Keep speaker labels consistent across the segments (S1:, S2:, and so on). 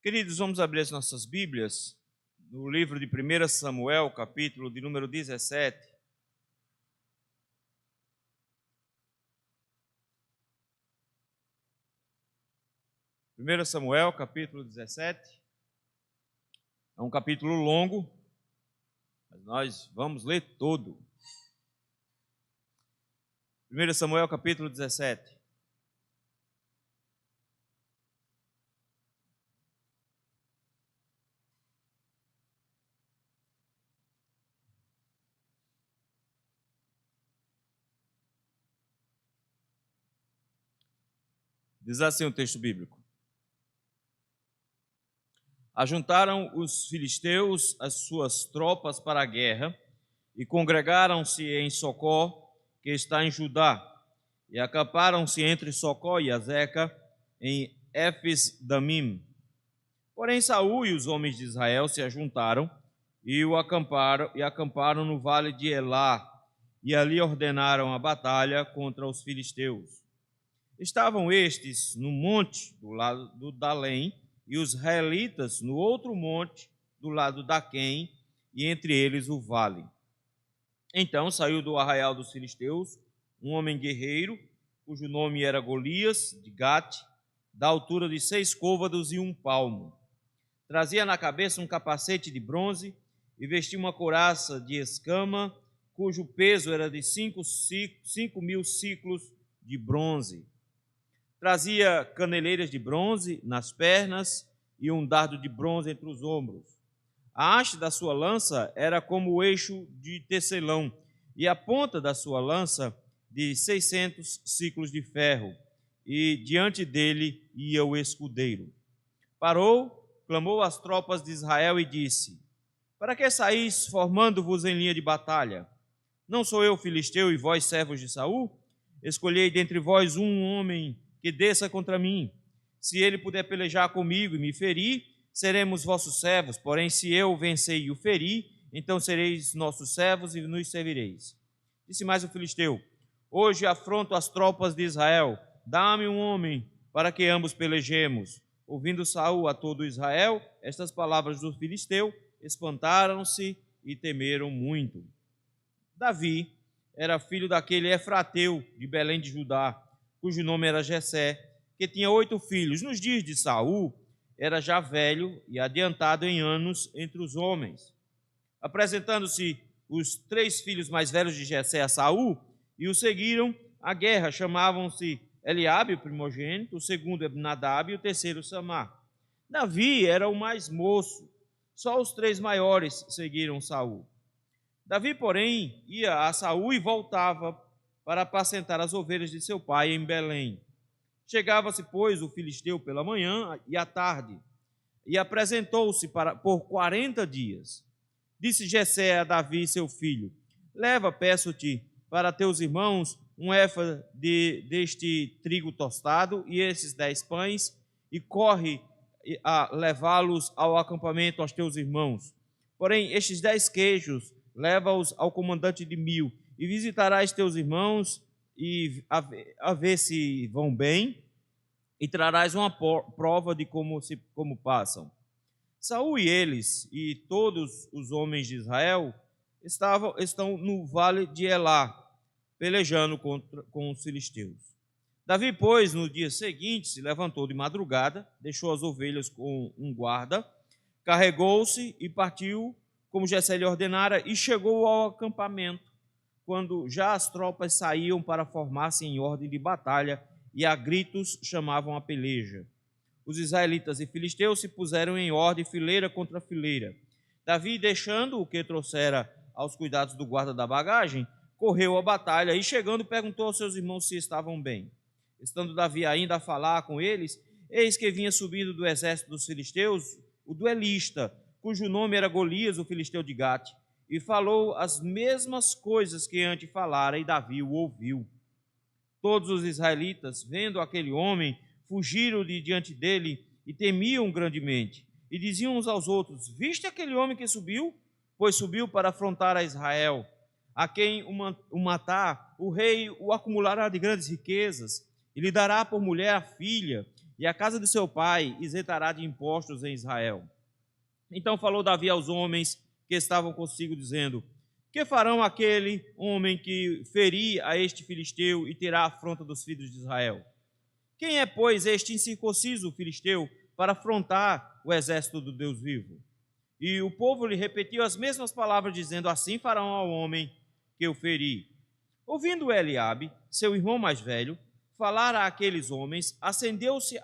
S1: Queridos, vamos abrir as nossas Bíblias no livro de 1 Samuel, capítulo de número 17. Primeiro Samuel, capítulo 17. É um capítulo longo, mas nós vamos ler todo. 1 Samuel, capítulo 17. Diz assim o texto bíblico: Ajuntaram os filisteus as suas tropas para a guerra e congregaram-se em Socó, que está em Judá, e acamparam-se entre Socó e Azeca, em Éfes-damim. Porém, Saul e os homens de Israel se ajuntaram e acamparam no vale de Elá, e ali ordenaram a batalha contra os filisteus. Estavam estes no monte do lado do Dalém, e os israelitas no outro monte do lado da Quém, e entre eles o vale. Então saiu do arraial dos filisteus um homem guerreiro, cujo nome era Golias, de Gate, da altura de 6 côvados e 1 palmo. Trazia na cabeça um capacete de bronze e vestia uma couraça de escama, cujo peso era de 5.000 siclos de bronze. Trazia caneleiras de bronze nas pernas e um dardo de bronze entre os ombros. A haste da sua lança era como o eixo de tecelão, e a ponta da sua lança de 600 siclos de ferro, e diante dele ia o escudeiro. Parou, clamou às tropas de Israel e disse: Para que saís formando-vos em linha de batalha? Não sou eu filisteu e vós servos de Saul? Escolhei dentre vós um homem que desça contra mim. Se ele puder pelejar comigo e me ferir, seremos vossos servos. Porém, se eu vencer e o ferir, então sereis nossos servos e nos servireis. Disse mais o filisteu: Hoje afronto as tropas de Israel. Dá-me um homem para que ambos pelejemos. Ouvindo Saul a todo Israel estas palavras do filisteu, espantaram-se e temeram muito. Davi era filho daquele Efrateu de Belém de Judá, cujo nome era Jessé, que tinha 8 filhos. Nos dias de Saul, era já velho e adiantado em anos entre os homens. Apresentando-se os 3 filhos mais velhos de Jessé a Saul, e o seguiram à guerra, chamavam-se Eliabe, o primogênito, o segundo Abinadab e o terceiro Samar. Davi era o mais moço, só os 3 maiores seguiram Saul. Davi, porém, ia a Saul e voltava para apacentar as ovelhas de seu pai em Belém. Chegava-se, pois, o filisteu pela manhã e à tarde, e apresentou-se por 40 dias. Disse Jessé a Davi, seu filho: Leva, peço-te, para teus irmãos um éfa deste trigo tostado e esses 10 pães, e corre a levá-los ao acampamento aos teus irmãos. Porém, estes 10 queijos, leva-os ao comandante de 1000, e visitarás teus irmãos e a ver se vão bem, e trarás uma prova de como passam. Saul e eles e todos os homens de Israel estão no vale de Elá, pelejando com os filisteus. Davi, pois, no dia seguinte, se levantou de madrugada, deixou as ovelhas com um guarda, carregou-se e partiu, como Jessé lhe ordenara, e chegou ao acampamento, quando já as tropas saíam para formar-se em ordem de batalha, e a gritos chamavam a peleja. Os israelitas e filisteus se puseram em ordem, fileira contra fileira. Davi, deixando o que trouxera aos cuidados do guarda da bagagem, correu à batalha e, chegando, perguntou aos seus irmãos se estavam bem. Estando Davi ainda a falar com eles, eis que vinha subindo do exército dos filisteus o duelista, cujo nome era Golias, o filisteu de Gate, e falou as mesmas coisas que antes falara, e Davi o ouviu. Todos os israelitas, vendo aquele homem, fugiram de diante dele e temiam grandemente. E diziam uns aos outros: Viste aquele homem que subiu? Pois subiu para afrontar a Israel. A quem o matar, o rei o acumulará de grandes riquezas, e lhe dará por mulher a filha, e a casa de seu pai isentará de impostos em Israel. Então falou Davi aos homens que estavam consigo, dizendo: que farão aquele homem que ferir a este filisteu e terá a afronta dos filhos de Israel? Quem é, pois, este incircunciso filisteu para afrontar o exército do Deus vivo? E o povo lhe repetiu as mesmas palavras, dizendo: assim farão ao homem que eu feri. Ouvindo Eliabe, seu irmão mais velho, falar àqueles homens, acendeu-se-lhe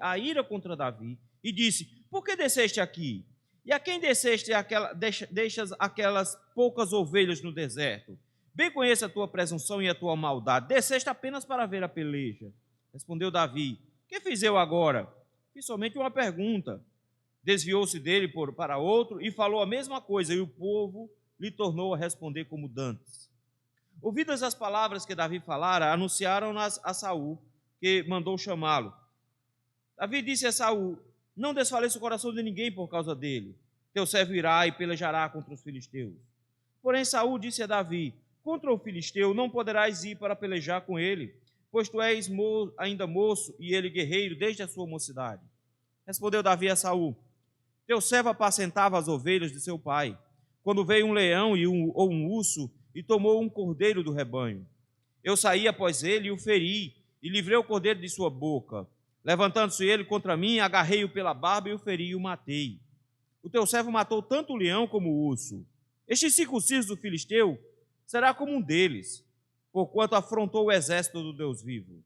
S1: a ira contra Davi, e disse: por que desceste aqui? E a quem deixas aquelas poucas ovelhas no deserto? Bem conheço a tua presunção e a tua maldade. Desceste apenas para ver a peleja. Respondeu Davi: que fiz eu agora? Fiz somente uma pergunta. Desviou-se dele para outro e falou a mesma coisa, e o povo lhe tornou a responder como dantes. Ouvidas as palavras que Davi falara, anunciaram-nas a Saul, que mandou chamá-lo. Davi disse a Saul: não desfaleça o coração de ninguém por causa dele. Teu servo irá e pelejará contra os filisteus. Porém Saul disse a Davi: contra o filisteu não poderás ir para pelejar com ele, pois tu és ainda moço e ele guerreiro desde a sua mocidade. Respondeu Davi a Saul: teu servo apacentava as ovelhas de seu pai, quando veio um leão ou um urso e tomou um cordeiro do rebanho. Eu saí após ele e o feri, e livrei o cordeiro de sua boca. Levantando-se ele contra mim, agarrei-o pela barba e o feri e o matei. O teu servo matou tanto o leão como o urso. Este incircunciso do filisteu será como um deles, porquanto afrontou o exército do Deus vivo.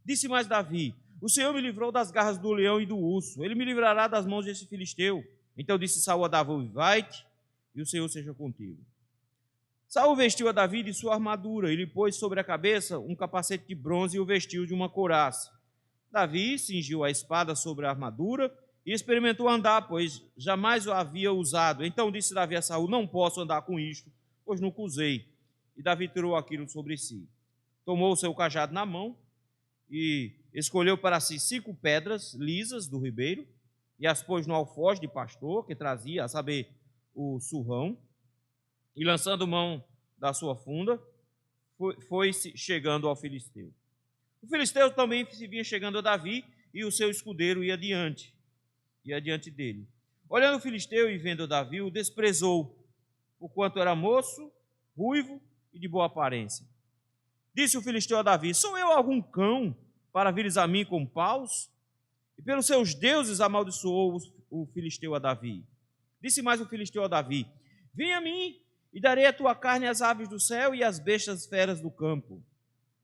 S1: Disse mais Davi: o Senhor me livrou das garras do leão e do urso, ele me livrará das mãos desse filisteu. Então disse Saul a Davi: vai-te, e o Senhor seja contigo. Saul vestiu a Davi de sua armadura, e lhe pôs sobre a cabeça um capacete de bronze e o vestiu de uma couraça. Davi cingiu a espada sobre a armadura e experimentou andar, pois jamais o havia usado. Então disse Davi a Saul: não posso andar com isto, pois nunca usei. E Davi tirou aquilo sobre si. Tomou o seu cajado na mão e escolheu para si 5 pedras lisas do ribeiro e as pôs no alforje de pastor que trazia, a saber, o surrão, e lançando mão da sua funda, foi-se chegando ao filisteu. O filisteu também se vinha chegando a Davi, e o seu escudeiro ia adiante dele. Olhando o filisteu e vendo Davi, o desprezou, porquanto era moço, ruivo e de boa aparência. Disse o filisteu a Davi: sou eu algum cão para vires a mim com paus? E pelos seus deuses amaldiçoou o filisteu a Davi. Disse mais o filisteu a Davi: vem a mim, e darei a tua carne às aves do céu e às bestas feras do campo.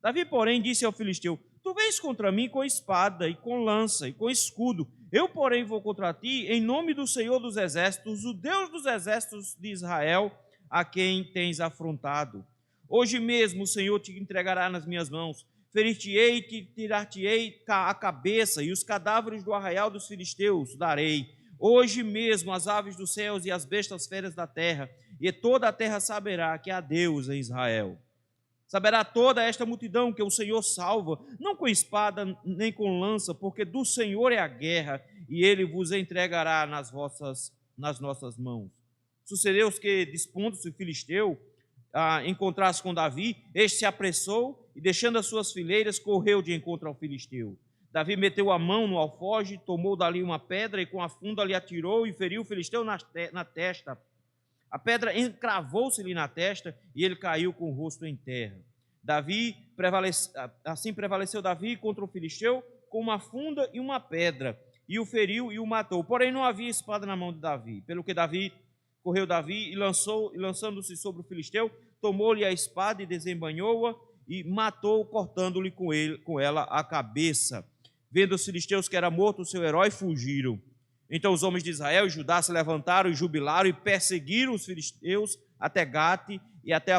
S1: Davi, porém, disse ao filisteu: tu vens contra mim com espada, e com lança, e com escudo. Eu, porém, vou contra ti em nome do Senhor dos exércitos, o Deus dos exércitos de Israel, a quem tens afrontado. Hoje mesmo o Senhor te entregará nas minhas mãos. Ferir-te-ei e tirar-te-ei a cabeça, e os cadáveres do arraial dos filisteus darei. Hoje mesmo as aves dos céus e as bestas feras da terra, e toda a terra saberá que há Deus em Israel. Saberá toda esta multidão que o Senhor salva, não com espada nem com lança, porque do Senhor é a guerra, e ele vos entregará nas nossas mãos. Sucedeu que, dispondo-se o filisteu a encontrar-se com Davi, este se apressou e, deixando as suas fileiras, correu de encontro ao filisteu. Davi meteu a mão no alforje, tomou dali uma pedra e com a funda lhe atirou e feriu o filisteu na testa. A pedra encravou-se-lhe na testa e ele caiu com o rosto em terra. Assim prevaleceu Davi contra o filisteu com uma funda e uma pedra, e o feriu e o matou. Porém não havia espada na mão de Davi, pelo que correu Davi e lançando-se sobre o filisteu, tomou-lhe a espada e desembainhou-a e matou, cortando-lhe com ela a cabeça. Vendo os filisteus que era morto o seu herói, fugiram. Então os homens de Israel e Judá se levantaram e jubilaram e perseguiram os filisteus até Gate e até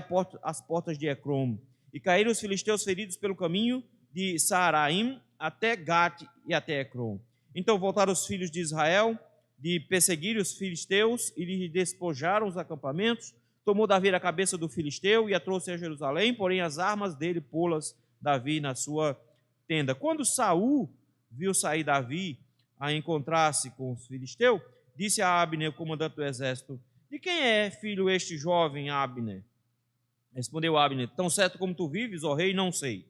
S1: as portas de Ecrom. E caíram os filisteus feridos pelo caminho de Saaraim até Gate e até Ecrom. Então voltaram os filhos de Israel de perseguir os filisteus e lhe despojaram os acampamentos. Tomou Davi a cabeça do filisteu e a trouxe a Jerusalém, porém as armas dele pô-las Davi na sua tenda. Quando Saul viu sair Davi a encontrar-se com os filisteus, disse a Abner, o comandante do exército: de quem é filho este jovem, Abner? Respondeu Abner: tão certo como tu vives, ó rei, não sei.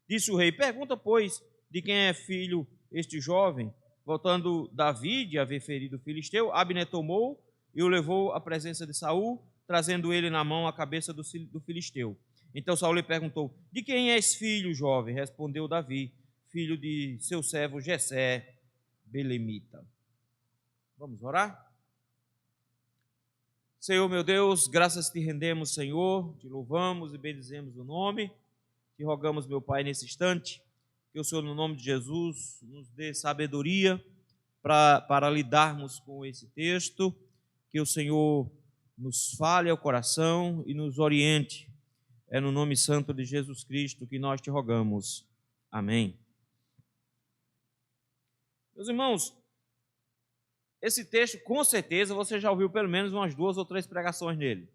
S1: Disse o rei: pergunta, pois, de quem é filho este jovem? Voltando Davi de haver ferido o filisteu, Abner tomou e o levou à presença de Saul, trazendo ele na mão a cabeça do filisteu. Então Saul lhe perguntou: de quem és filho, jovem? Respondeu Davi: filho de seu servo Jessé, belemita. Vamos orar? Senhor meu Deus, graças te rendemos, Senhor, te louvamos e bendizemos o nome. Te rogamos, meu Pai, nesse instante, que o Senhor, no nome de Jesus, nos dê sabedoria para lidarmos com esse texto, que o Senhor nos fale ao coração e nos oriente. É no nome santo de Jesus Cristo que nós te rogamos. Amém. Meus irmãos, esse texto, com certeza, você já ouviu pelo menos umas 2 ou 3 pregações nele.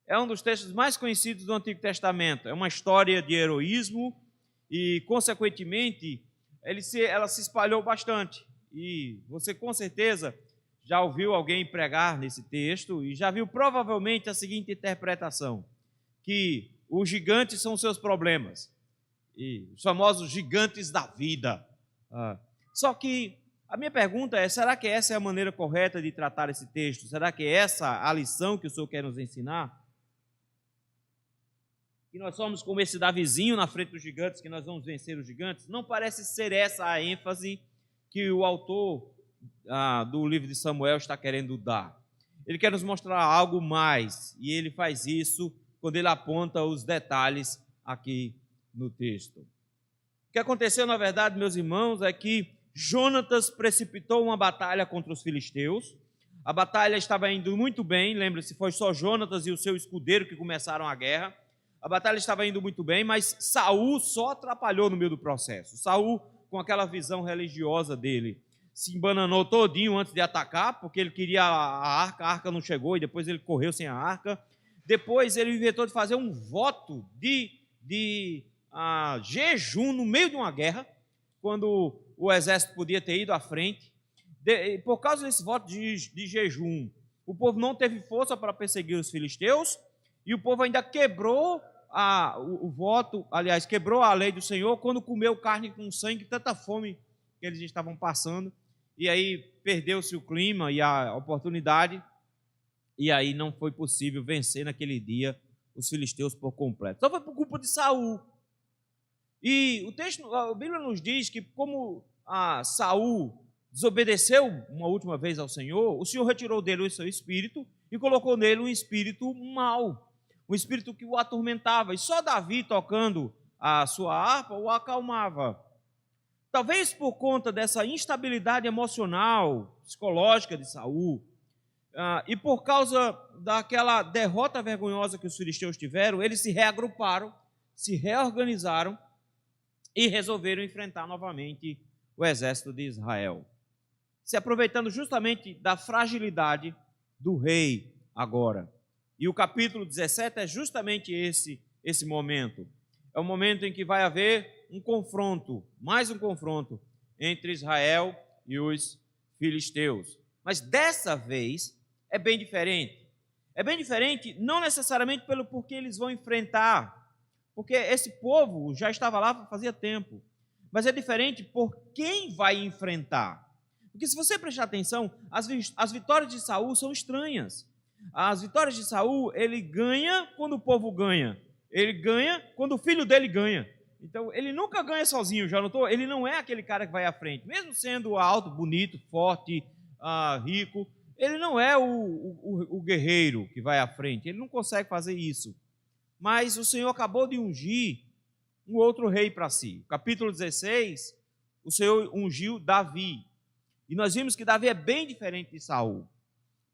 S1: É um dos textos mais conhecidos do Antigo Testamento. É uma história de heroísmo e, consequentemente, ela se espalhou bastante. E você, com certeza, já ouviu alguém pregar nesse texto e já viu provavelmente a seguinte interpretação: que os gigantes são os seus problemas, e os famosos gigantes da vida. Só que a minha pergunta é: será que essa é a maneira correta de tratar esse texto? Será que é essa a lição que o Senhor quer nos ensinar? Que nós somos como esse Davizinho na frente dos gigantes, que nós vamos vencer os gigantes? Não parece ser essa a ênfase que o autor do livro de Samuel está querendo dar. Ele quer nos mostrar algo mais, e ele faz isso quando ele aponta os detalhes aqui no texto. O que aconteceu, na verdade, meus irmãos, é que Jonatas precipitou uma batalha contra os filisteus. A batalha estava indo muito bem, lembra-se, foi só Jonatas e o seu escudeiro que começaram a guerra. A batalha estava indo muito bem, mas Saul só atrapalhou no meio do processo. Saul, com aquela visão religiosa dele, se embananou todinho antes de atacar, porque ele queria a arca não chegou, e depois ele correu sem a arca. Depois ele inventou de fazer um voto de jejum no meio de uma guerra, quando o exército podia ter ido à frente. Por causa desse voto de jejum, o povo não teve força para perseguir os filisteus, e o povo ainda quebrou o voto, aliás, quebrou a lei do Senhor quando comeu carne com sangue, tanta fome que eles estavam passando, e aí perdeu-se o clima e a oportunidade, e aí não foi possível vencer naquele dia os filisteus por completo. Só foi por culpa de Saul. E a Bíblia nos diz que como Saul desobedeceu uma última vez ao Senhor, o Senhor retirou dele o seu espírito e colocou nele um espírito mau, um espírito que o atormentava, e só Davi, tocando a sua harpa, o acalmava. Talvez por conta dessa instabilidade emocional, psicológica de Saul, e por causa daquela derrota vergonhosa que os filisteus tiveram, eles se reagruparam, se reorganizaram e resolveram enfrentar novamente o exército de Israel, se aproveitando justamente da fragilidade do rei agora. E o capítulo 17 é justamente esse momento. É o momento em que vai haver um confronto, mais um confronto, entre Israel e os filisteus. Mas dessa vez é bem diferente. É bem diferente não necessariamente pelo porquê eles vão enfrentar, porque esse povo já estava lá fazia tempo, mas é diferente por quem vai enfrentar. Porque se você prestar atenção, as vitórias de Saul são estranhas. As vitórias de Saul, ele ganha quando o povo ganha. Ele ganha quando o filho dele ganha. Então, ele nunca ganha sozinho, já notou? Ele não é aquele cara que vai à frente. Mesmo sendo alto, bonito, forte, rico, ele não é o guerreiro que vai à frente. Ele não consegue fazer isso. Mas o Senhor acabou de ungir um outro rei para si. Capítulo 16, o Senhor ungiu Davi. E nós vimos que Davi é bem diferente de Saul.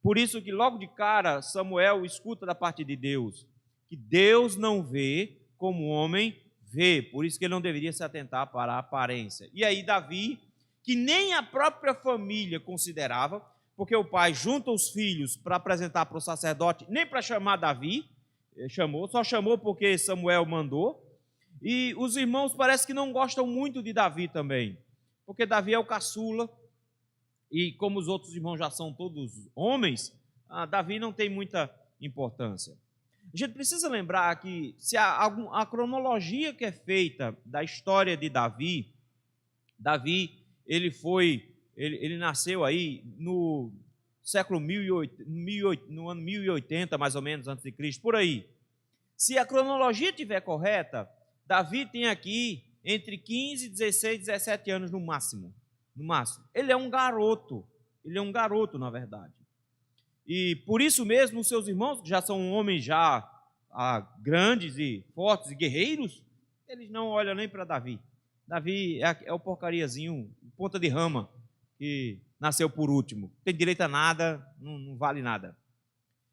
S1: Por isso que logo de cara Samuel escuta da parte de Deus que Deus não vê como o homem vê, por isso que ele não deveria se atentar para a aparência. E aí Davi, que nem a própria família considerava, porque o pai junta os filhos para apresentar para o sacerdote, nem para chamar Davi, só chamou porque Samuel mandou, e os irmãos parece que não gostam muito de Davi também, porque Davi é o caçula, e como os outros irmãos já são todos homens, Davi não tem muita importância. A gente precisa lembrar que se a cronologia que é feita da história de Davi, Davi, ele nasceu aí no século 1080, no ano 1080, mais ou menos, antes de Cristo, por aí. Se a cronologia estiver correta, Davi tem aqui entre 15, 16, 17 anos no máximo. No máximo. Ele é um garoto, na verdade. E por isso mesmo, os seus irmãos, que já são homens grandes e fortes e guerreiros, eles não olham nem para Davi. Davi é o porcariazinho, ponta de rama, que nasceu por último. Não tem direito a nada, não vale nada.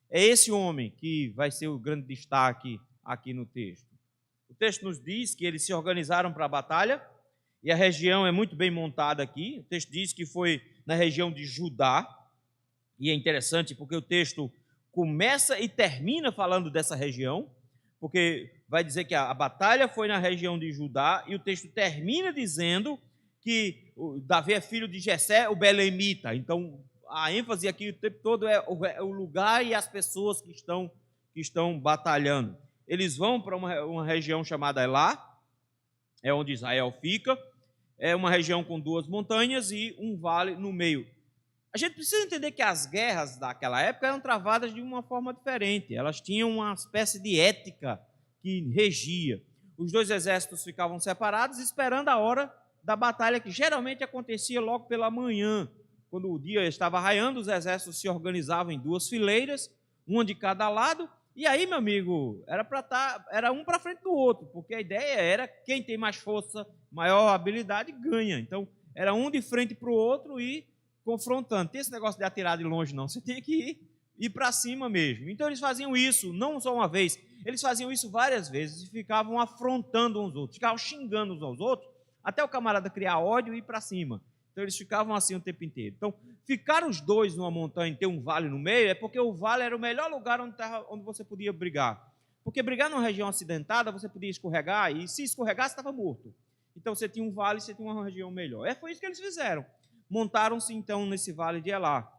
S1: É esse homem que vai ser o grande destaque aqui no texto. O texto nos diz que eles se organizaram para a batalha, e a região é muito bem montada aqui. O texto diz que foi na região de Judá, e é interessante porque o texto começa e termina falando dessa região, porque vai dizer que a batalha foi na região de Judá, e o texto termina dizendo que Davi é filho de Jessé, o belemita. Então, a ênfase aqui o tempo todo é o lugar e as pessoas que estão batalhando. Eles vão para uma região chamada Elá, é onde Israel fica, é uma região com 2 montanhas e um vale no meio. A gente precisa entender que as guerras daquela época eram travadas de uma forma diferente. Elas tinham uma espécie de ética que regia. Os 2 exércitos ficavam separados, esperando a hora da batalha, que geralmente acontecia logo pela manhã. Quando o dia estava raiando, os exércitos se organizavam em 2 fileiras, uma de cada lado, e aí, meu amigo, era um para frente do outro, porque a ideia era quem tem mais força, maior habilidade, ganha. Então, era um de frente para o outro e confrontando. Tem esse negócio de atirar de longe, não. Você tem que ir para cima mesmo. Então, eles faziam isso, não só uma vez, eles faziam isso várias vezes e ficavam afrontando uns aos outros, ficavam xingando uns aos outros, até o camarada criar ódio e ir para cima. Então, eles ficavam assim o tempo inteiro. Então, ficar os 2 numa montanha e ter um vale no meio é porque o vale era o melhor lugar onde você podia brigar. Porque brigar numa região acidentada, você podia escorregar, e se escorregasse, estava morto. Então, você tinha um vale, você tinha uma região melhor. Foi isso que eles fizeram. Montaram-se, então, nesse vale de Elá.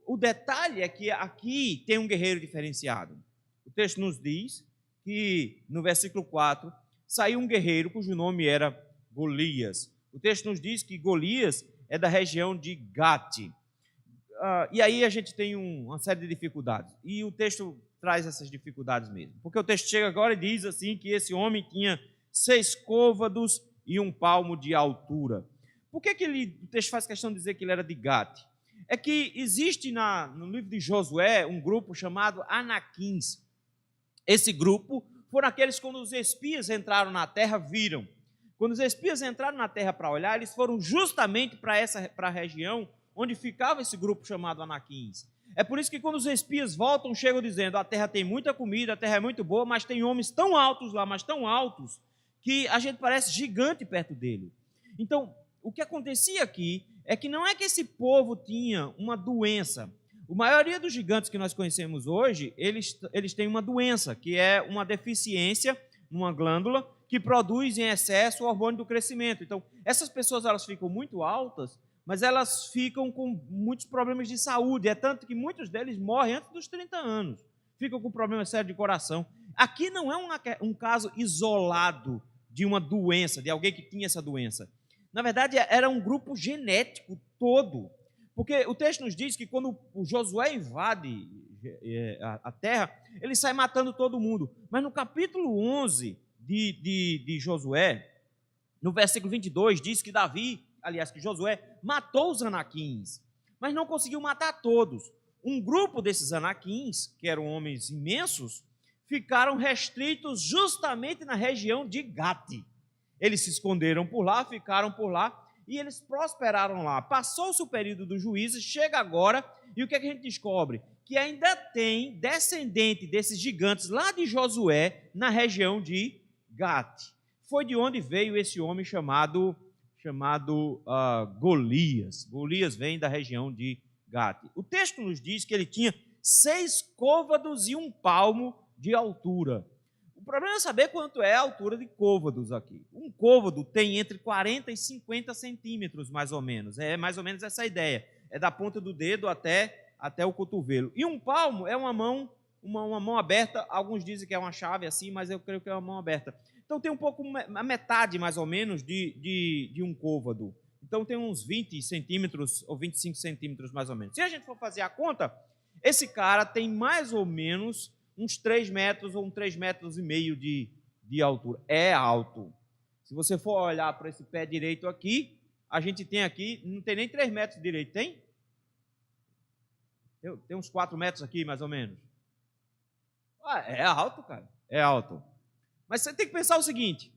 S1: O detalhe é que aqui tem um guerreiro diferenciado. O texto nos diz que, no versículo 4, saiu um guerreiro cujo nome era Golias. O texto nos diz que Golias é da região de Gate. E aí a gente tem uma série de dificuldades. E o texto traz essas dificuldades mesmo. Porque o texto chega agora e diz assim que esse homem tinha 6 côvados e 1 palmo de altura. Por que o texto faz questão de dizer que ele era de Gate? É que existe no livro de Josué um grupo chamado Anaquins. Esse grupo foram aqueles que, quando os espias entraram na terra, viram. Quando os espias entraram na terra para olhar, eles foram justamente para a região onde ficava esse grupo chamado Anaquins. É por isso que, quando os espias voltam, chegam dizendo: a terra tem muita comida, a terra é muito boa, mas tem homens tão altos lá, mas tão altos, que a gente parece gigante perto dele. Então, o que acontecia aqui é que não é que esse povo tinha uma doença. A maioria dos gigantes que nós conhecemos hoje, eles têm uma doença, que é uma deficiência numa glândula que produz em excesso o hormônio do crescimento. Então, essas pessoas elas ficam muito altas, mas elas ficam com muitos problemas de saúde. É tanto que muitos deles morrem antes dos 30 anos. Ficam com problemas sérios de coração. Aqui não é um caso isolado de uma doença, de alguém que tinha essa doença. Na verdade, era um grupo genético todo. Porque o texto nos diz que quando o Josué invade a terra, ele sai matando todo mundo. Mas no capítulo 11 de Josué, no versículo 22, diz que que Josué matou os anaquins, mas não conseguiu matar todos. Um grupo desses anaquins, que eram homens imensos, ficaram restritos justamente na região de Gate. Eles se esconderam por lá, ficaram por lá, e eles prosperaram lá. Passou-se o período dos juízes, chega agora, e o que é que a gente descobre? Que ainda tem descendente desses gigantes lá de Josué, na região de Gate. Foi de onde veio esse homem chamado Golias. Golias vem da região de Gate. O texto nos diz que ele tinha 6 côvados e 1 palmo de altura. O problema é saber quanto é a altura de côvados aqui. Um côvado tem entre 40 e 50 centímetros, mais ou menos. É mais ou menos essa a ideia. É da ponta do dedo até o cotovelo. E 1 palmo é uma mão aberta. Alguns dizem que é uma chave assim, mas eu creio que é uma mão aberta. Então tem um pouco, a metade mais ou menos de um côvado. então tem uns 20 centímetros ou 25 centímetros mais ou menos. Se a gente for fazer a conta, esse cara tem mais ou menos uns 3 metros ou 3,5 metros de altura. É alto. Se você for olhar para esse pé direito aqui, a gente tem aqui, não tem nem 3 metros direito, tem? Tem uns 4 metros aqui, mais ou menos. É alto, cara. É alto. Mas você tem que pensar o seguinte,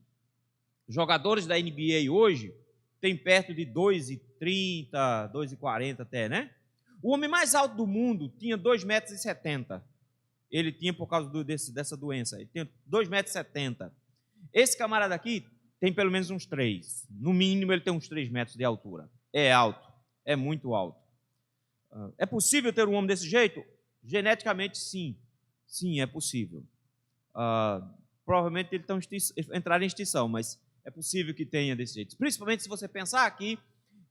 S1: jogadores da NBA hoje tem perto de 2,30, 2,40 até, né? O homem mais alto do mundo tinha 2,70 metros. Ele tinha por causa dessa doença. Ele tinha 2,70 metros. Esse camarada aqui tem pelo menos uns 3. No mínimo, ele tem uns 3 metros de altura. É alto. É muito alto. É possível ter um homem desse jeito? Geneticamente, sim. Sim, é possível. Provavelmente ele entraria em extinção, mas é possível que tenha desse jeito. Principalmente se você pensar aqui,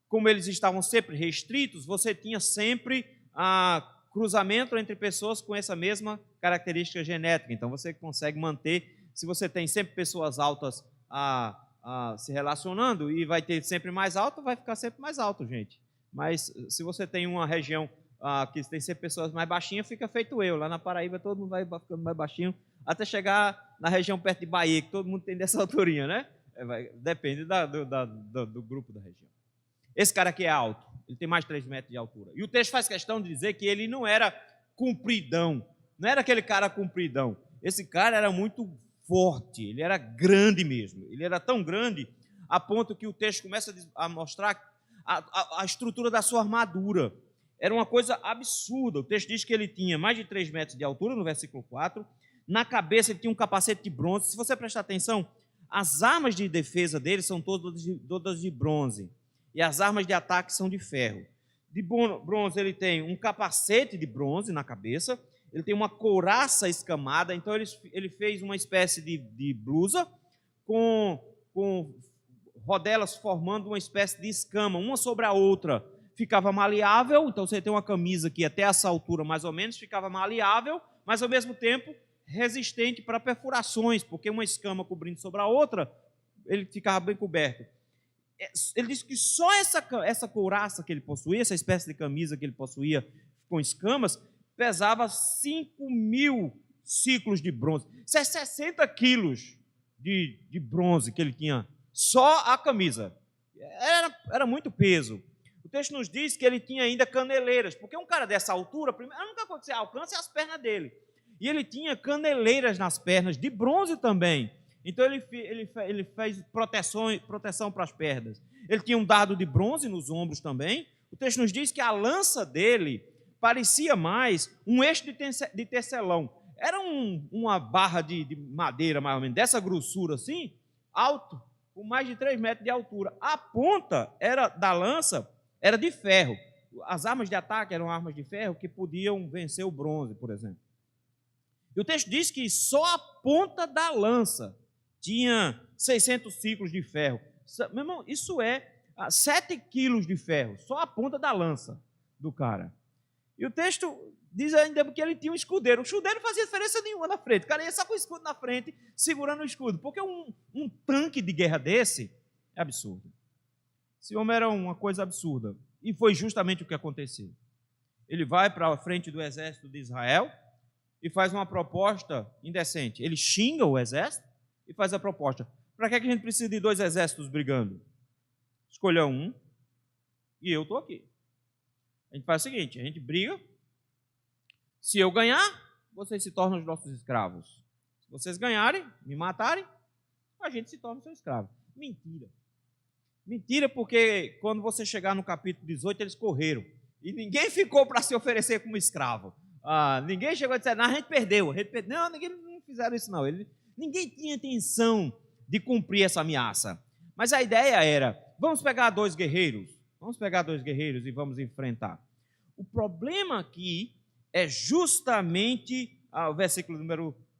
S1: como eles estavam sempre restritos, você tinha sempre cruzamento entre pessoas com essa mesma característica genética. Então, você consegue manter, se você tem sempre pessoas altas se relacionando, e vai ter sempre mais alto, vai ficar sempre mais alto, gente. Mas se você tem uma região que tem sempre pessoas mais baixinhas, fica feito eu. Lá na Paraíba, todo mundo vai ficando mais baixinho, até chegar na região perto de Bahia, que todo mundo tem dessa alturinha, né? Depende do grupo da região. Esse cara aqui é alto, ele tem mais de 3 metros de altura. E o texto faz questão de dizer que ele não era compridão, não era aquele cara compridão. Esse cara era muito forte, ele era grande mesmo. Ele era tão grande a ponto que o texto começa a mostrar a estrutura da sua armadura. Era uma coisa absurda. O texto diz que ele tinha mais de 3 metros de altura, no versículo 4. Na cabeça ele tinha um capacete de bronze. Se você prestar atenção, as armas de defesa dele são todas de bronze. E as armas de ataque são de ferro. De bronze ele tem um capacete de bronze na cabeça. Ele tem uma couraça escamada. Então ele fez uma espécie de blusa com rodelas formando uma espécie de escama, uma sobre a outra. Ficava maleável, então você tem uma camisa que até essa altura mais ou menos ficava maleável, mas ao mesmo tempo resistente para perfurações, porque uma escama cobrindo sobre a outra, ele ficava bem coberto. Ele disse que só essa couraça que ele possuía, essa espécie de camisa que ele possuía com escamas, pesava 5.000 ciclos de bronze. Isso é 60 quilos de bronze que ele tinha, só a camisa. Era muito peso. O texto nos diz que ele tinha ainda caneleiras, porque um cara dessa altura, a única coisa que você alcança é as pernas dele. E ele tinha caneleiras nas pernas, de bronze também. Então ele fez proteção para as pernas. Ele tinha um dardo de bronze nos ombros também. O texto nos diz que a lança dele parecia mais um eixo de tecelão. Era uma barra de madeira, mais ou menos, dessa grossura assim, alto, com mais de 3 metros de altura. A ponta da lança era de ferro. As armas de ataque eram armas de ferro que podiam vencer o bronze, por exemplo. E o texto diz que só a ponta da lança tinha 600 ciclos de ferro. Meu irmão, isso é 7 quilos de ferro, só a ponta da lança do cara. E o texto diz ainda que ele tinha um escudeiro. O escudeiro não fazia diferença nenhuma na frente. O cara ia só com o escudo na frente, segurando o escudo. Porque um tanque de guerra desse é absurdo. Esse homem era uma coisa absurda. E foi justamente o que aconteceu. Ele vai para a frente do exército de Israel e faz uma proposta indecente. Ele xinga o exército e faz a proposta. Para que a gente precisa de 2 exércitos brigando? Escolha um e eu estou aqui. A gente faz o seguinte, a gente briga. Se eu ganhar, vocês se tornam os nossos escravos. Se vocês ganharem, me matarem, a gente se torna seu escravo. Mentira. Mentira, porque quando você chegar no capítulo 18, eles correram. E ninguém ficou para se oferecer como escravo. Ninguém chegou a dizer, não, a gente perdeu. Não, ninguém não fizeram isso, não. Ninguém tinha intenção de cumprir essa ameaça. Mas a ideia era, vamos pegar 2 guerreiros. Vamos pegar 2 guerreiros e vamos enfrentar. O problema aqui é justamente o versículo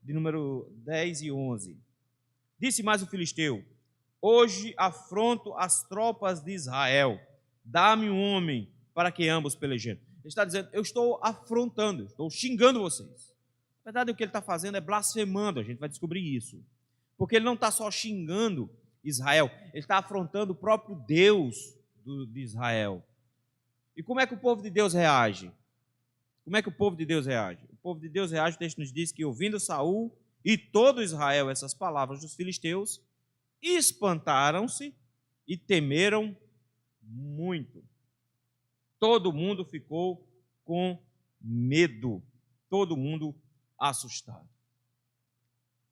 S1: número 10 e 11. Disse mais o filisteu, hoje afronto as tropas de Israel, dá-me um homem para que ambos pelejem. Ele está dizendo, eu estou afrontando, estou xingando vocês. Na verdade, o que ele está fazendo é blasfemando, a gente vai descobrir isso. Porque ele não está só xingando Israel, ele está afrontando o próprio Deus de Israel. E como é que o povo de Deus reage? Como é que o povo de Deus reage? O povo de Deus reage, o texto nos diz que ouvindo Saul e todo Israel essas palavras dos filisteus, espantaram-se e temeram muito. Todo mundo ficou com medo, todo mundo assustado.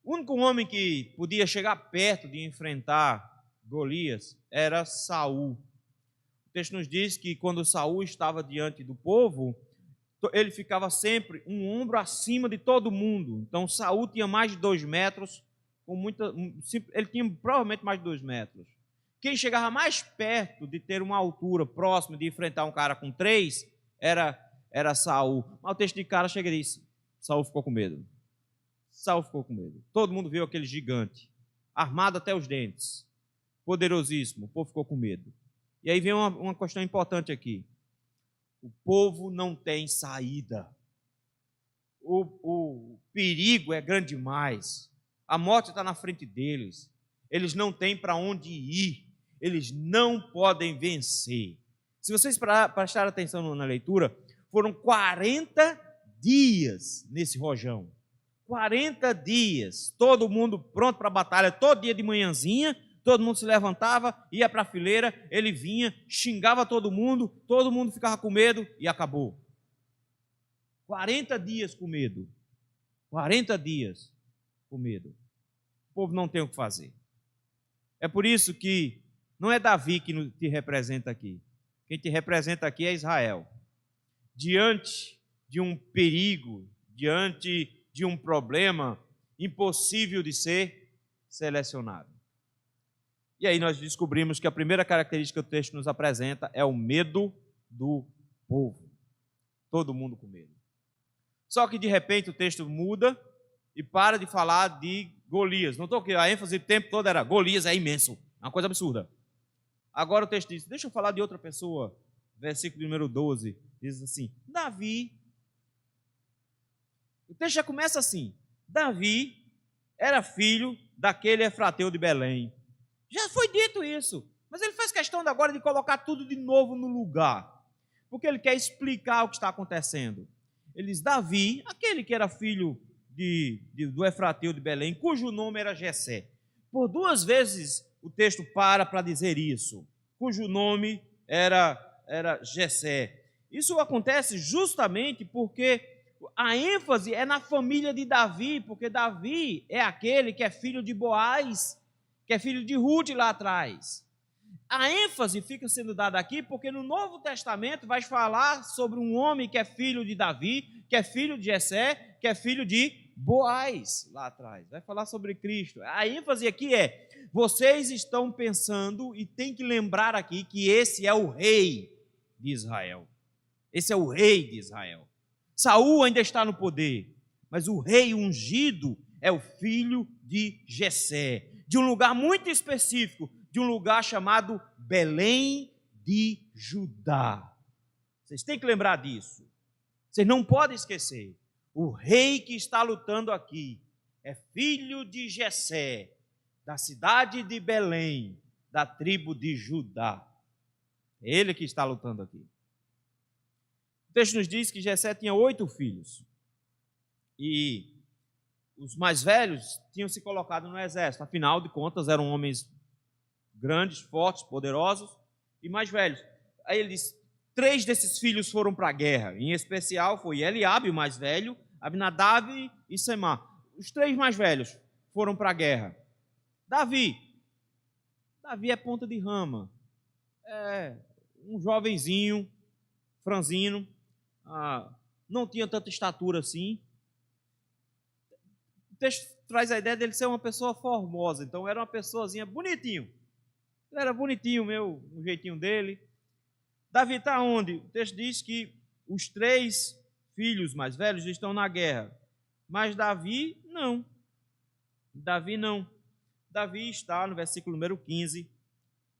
S1: O único homem que podia chegar perto de enfrentar Golias era Saul. O texto nos diz que quando Saul estava diante do povo, ele ficava sempre um ombro acima de todo mundo. Então Saul tinha mais de 2 metros, ele tinha provavelmente mais de 2 metros. Quem chegava mais perto de ter uma altura próxima de enfrentar um cara com 3 era Saul. Mas o texto de cara chega e diz: Saul ficou com medo. Saul ficou com medo. Todo mundo viu aquele gigante, armado até os dentes, poderosíssimo. O povo ficou com medo. E aí vem uma questão importante aqui. O povo não tem saída. O perigo é grande demais. A morte está na frente deles. Eles não têm para onde ir. Eles não podem vencer. Se vocês prestarem atenção na leitura, foram 40 dias nesse rojão. 40 dias. Todo mundo pronto para a batalha, todo dia de manhãzinha. Todo mundo se levantava, ia para a fileira, ele vinha, xingava todo mundo ficava com medo e acabou. 40 dias com medo. 40 dias com medo. O povo não tem o que fazer. É por isso que não é Davi que te representa aqui. Quem te representa aqui é Israel. Diante de um perigo, diante de um problema impossível de ser selecionado. E aí nós descobrimos que a primeira característica que o texto nos apresenta é o medo do povo. Todo mundo com medo. Só que de repente o texto muda e para de falar de Golias. Notou que a ênfase o tempo todo era Golias é imenso. É uma coisa absurda. Agora o texto diz, deixa eu falar de outra pessoa. Versículo número 12, diz assim, Davi. O texto já começa assim, Davi era filho daquele Efrateu de Belém. Já foi dito isso, mas ele faz questão agora de colocar tudo de novo no lugar, porque ele quer explicar o que está acontecendo. Ele diz, Davi, aquele que era filho do Efrateu de Belém, cujo nome era Jessé. Por 2 vezes o texto para dizer isso, cujo nome era Jessé. Isso acontece justamente porque a ênfase é na família de Davi, porque Davi é aquele que é filho de Boaz, que é filho de Rude lá atrás. A ênfase fica sendo dada aqui porque no Novo Testamento vai falar sobre um homem que é filho de Davi, que é filho de Jessé, que é filho de Boaz lá atrás. Vai falar sobre Cristo. A ênfase aqui é, vocês estão pensando e tem que lembrar aqui que esse é o rei de Israel. Esse é o rei de Israel. Saul ainda está no poder, mas o rei ungido é o filho de Jessé, de um lugar muito específico, de um lugar chamado Belém de Judá. Vocês têm que lembrar disso. Vocês não podem esquecer. O rei que está lutando aqui é filho de Jessé, da cidade de Belém, da tribo de Judá. É ele que está lutando aqui. O texto nos diz que Jessé tinha 8 filhos. E os mais velhos tinham se colocado no exército. Afinal de contas, eram homens grandes, fortes, poderosos e mais velhos. Aí ele diz, 3 desses filhos foram para a guerra. Em especial foi Eliabe, o mais velho, Abinadab e Semá. Os 3 mais velhos foram para a guerra. Davi é ponta de rama. É um jovenzinho, franzino, não tinha tanta estatura assim. O texto traz a ideia dele ser uma pessoa formosa, então era uma pessoazinha bonitinho. Ele era bonitinho, o jeitinho dele. Davi está onde? O texto diz que os 3 filhos mais velhos estão na guerra, mas Davi não. Davi não. Davi está, no versículo número 15,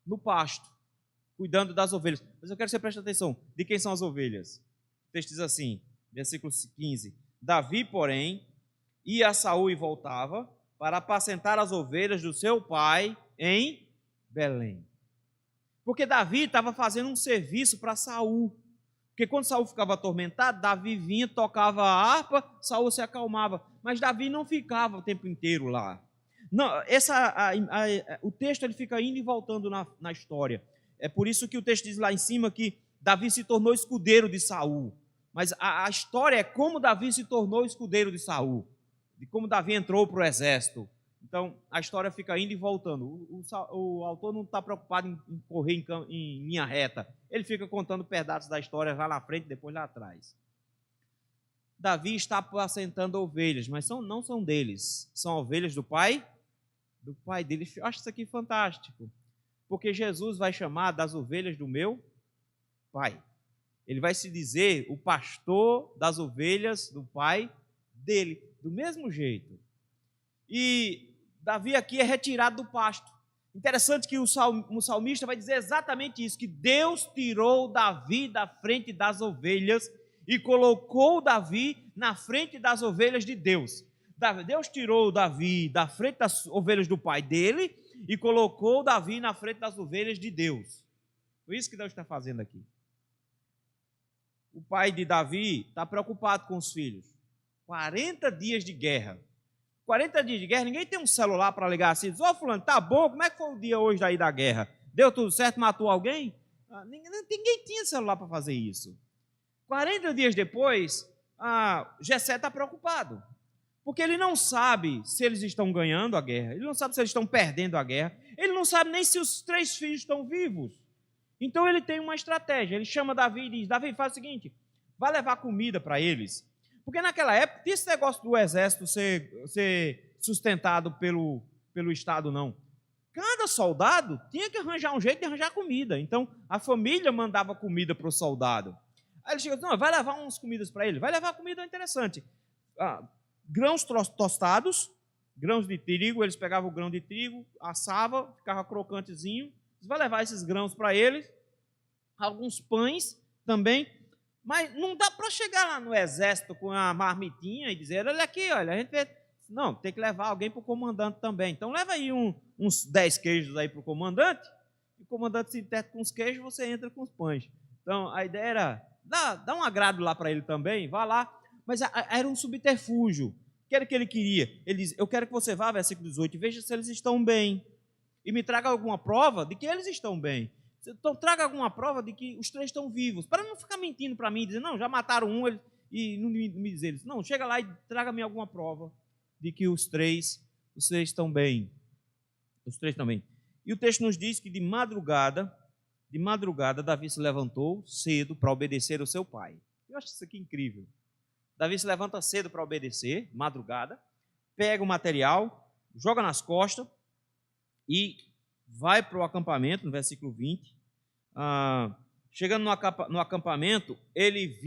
S1: no pasto, cuidando das ovelhas. Mas eu quero que você preste atenção, de quem são as ovelhas? O texto diz assim, versículo 15, Davi, porém, ia a Saul e voltava para apacentar as ovelhas do seu pai em Belém. Porque Davi estava fazendo um serviço para Saul. Porque quando Saul ficava atormentado, Davi vinha, tocava a harpa, Saul se acalmava. Mas Davi não ficava o tempo inteiro lá. Não, o texto ele fica indo e voltando na história. É por isso que o texto diz lá em cima que Davi se tornou escudeiro de Saul. Mas a história é como Davi se tornou escudeiro de Saul, de como Davi entrou para o exército. Então, a história fica indo e voltando. O autor não está preocupado em correr em linha reta. Ele fica contando pedaços da história lá na frente e depois lá atrás. Davi está apacentando ovelhas, mas não são deles. São ovelhas do pai dele. Eu acho isso aqui fantástico. Porque Jesus vai chamar das ovelhas do meu pai. Ele vai se dizer o pastor das ovelhas do pai dele. Do mesmo jeito. E Davi aqui é retirado do pasto. Interessante que o salmista vai dizer exatamente isso, que Deus tirou Davi da frente das ovelhas e colocou Davi na frente das ovelhas de Deus. Deus tirou Davi da frente das ovelhas do pai dele e colocou Davi na frente das ovelhas de Deus. Foi isso que Deus está fazendo aqui. O pai de Davi está preocupado com os filhos. 40 dias de guerra. 40 dias de guerra, ninguém tem um celular para ligar assim, diz, fulano, tá bom, como é que foi o dia hoje daí da guerra? Deu tudo certo, matou alguém? Ninguém tinha celular para fazer isso. 40 dias depois, Jessé está preocupado, porque ele não sabe se eles estão ganhando a guerra, ele não sabe se eles estão perdendo a guerra, ele não sabe nem se os 3 filhos estão vivos. Então ele tem uma estratégia, ele chama Davi e diz, Davi, faz o seguinte, vai levar comida para eles. Porque naquela época, tinha esse negócio do exército ser sustentado pelo Estado, não. Cada soldado tinha que arranjar um jeito de arranjar comida. Então, a família mandava comida para o soldado. Aí ele chega, não, vai levar umas comidas para ele. Vai levar comida interessante. Grãos tostados, grãos de trigo, eles pegavam o grão de trigo, assavam, ficava crocantezinho. Vai levar esses grãos para eles. Alguns pães também. Mas não dá para chegar lá no exército com a marmitinha e dizer, olha aqui, olha, a gente vê. Não, tem que levar alguém para o comandante também. Então leva aí uns 10 queijos aí para o comandante, e o comandante se entete com os queijos, você entra com os pães. Então a ideia era, dá um agrado lá para ele também, vá lá. Mas era um subterfúgio. O que era que ele queria? Ele diz, eu quero que você vá, versículo 18, e veja se eles estão bem. E me traga alguma prova de que eles estão bem. Então, traga alguma prova de que os 3 estão vivos, para não ficar mentindo para mim, dizer, não, já mataram um, e não me dizer isso. Não, chega lá e traga-me alguma prova de que os três estão bem. Os 3 também. E o texto nos diz que de madrugada, Davi se levantou cedo para obedecer ao seu pai. Eu acho isso aqui incrível. Davi se levanta cedo para obedecer, madrugada, pega o material, joga nas costas e vai para o acampamento, no versículo 20. Chegando no acampamento, ele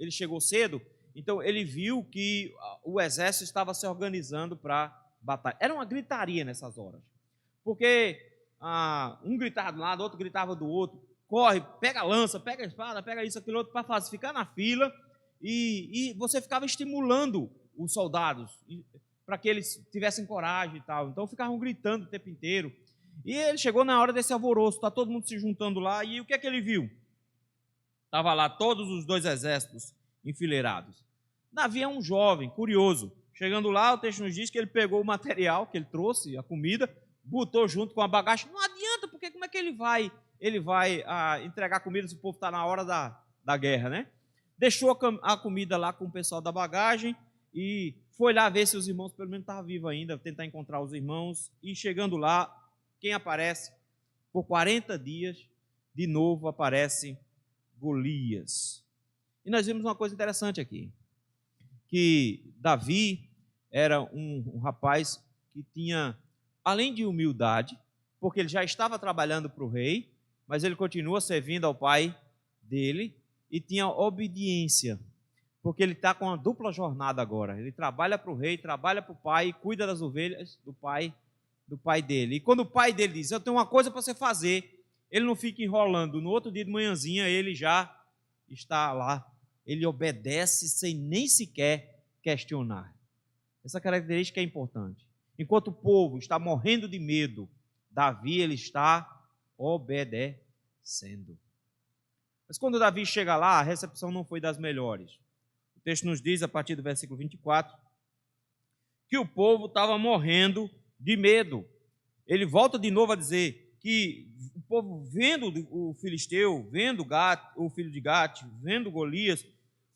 S1: chegou cedo, então ele viu que o exército estava se organizando para batalha. Era uma gritaria nessas horas, porque um gritava de um lado, outro gritava do outro, corre, pega a lança, pega a espada, pega isso, aquilo outro, para ficar na fila, e você ficava estimulando os soldados, para que eles tivessem coragem e tal. Então ficavam gritando o tempo inteiro. E ele chegou na hora desse alvoroço, está todo mundo se juntando lá, e o que é que ele viu? Estava lá todos os 2 exércitos enfileirados. Davi é um jovem, curioso. Chegando lá, o texto nos diz que ele pegou o material que ele trouxe, a comida, botou junto com a bagagem. Não adianta, porque como é que ele vai entregar comida se o povo está na hora da guerra, né? Deixou a comida lá com o pessoal da bagagem e foi lá ver se os irmãos pelo menos estavam vivos ainda, tentar encontrar os irmãos, e chegando lá, quem aparece? Por 40 dias, de novo aparece Golias. E nós vimos uma coisa interessante aqui, que Davi era um rapaz que tinha, além de humildade, porque ele já estava trabalhando para o rei, mas ele continua servindo ao pai dele, e tinha obediência, porque ele está com uma dupla jornada agora. Ele trabalha para o rei, trabalha para o pai, cuida das ovelhas do pai dele. E quando o pai dele diz, eu tenho uma coisa para você fazer, ele não fica enrolando. No outro dia de manhãzinha, ele já está lá. Ele obedece sem nem sequer questionar. Essa característica é importante. Enquanto o povo está morrendo de medo, Davi, ele está obedecendo. sendo. Mas quando Davi chega lá, a recepção não foi das melhores. O texto nos diz, a partir do versículo 24, que o povo estava morrendo de medo. Ele volta de novo a dizer que o povo, vendo o filisteu, vendo o filho de Gate, vendo Golias,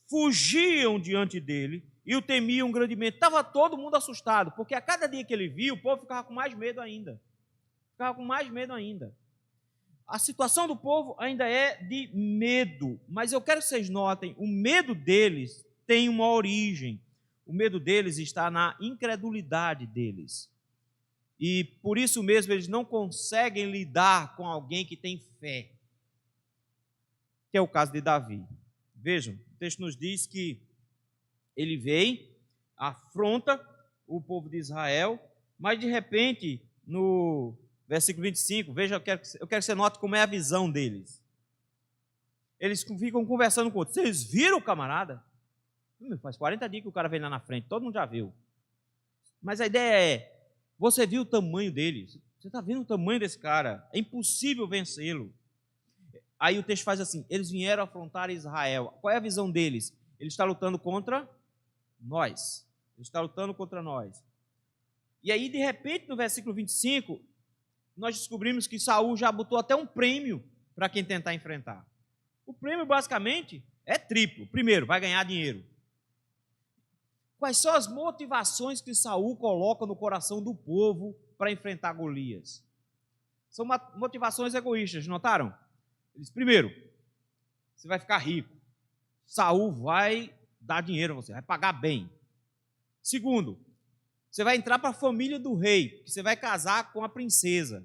S1: fugiam diante dele e o temiam grandemente. Estava todo mundo assustado, porque a cada dia que ele via, o povo ficava com mais medo ainda. Ficava com mais medo ainda. A situação do povo ainda é de medo, mas eu quero que vocês notem, o medo deles tem uma origem. O medo deles está na incredulidade deles. E por isso mesmo eles não conseguem lidar com alguém que tem fé. Que é o caso de Davi. Vejam, o texto nos diz que ele vem, afronta o povo de Israel, mas de repente, no versículo 25, veja, eu quero que você note como é a visão deles. Eles ficam conversando com outros. Vocês viram o camarada? Faz 40 dias que o cara vem lá na frente, todo mundo já viu. Mas a ideia é, você viu o tamanho dele? Você está vendo o tamanho desse cara? É impossível vencê-lo. Aí o texto faz assim, eles vieram afrontar Israel. Qual é a visão deles? Ele está lutando contra nós. Ele está lutando contra nós. E aí, de repente, no versículo 25, nós descobrimos que Saul já botou até um prêmio para quem tentar enfrentar. O prêmio, basicamente, é triplo. Primeiro, vai ganhar dinheiro. Quais são as motivações que Saul coloca no coração do povo para enfrentar Golias? São motivações egoístas, notaram? Ele diz, primeiro, você vai ficar rico. Saul vai dar dinheiro a você, vai pagar bem. Segundo, você vai entrar para a família do rei, que você vai casar com a princesa.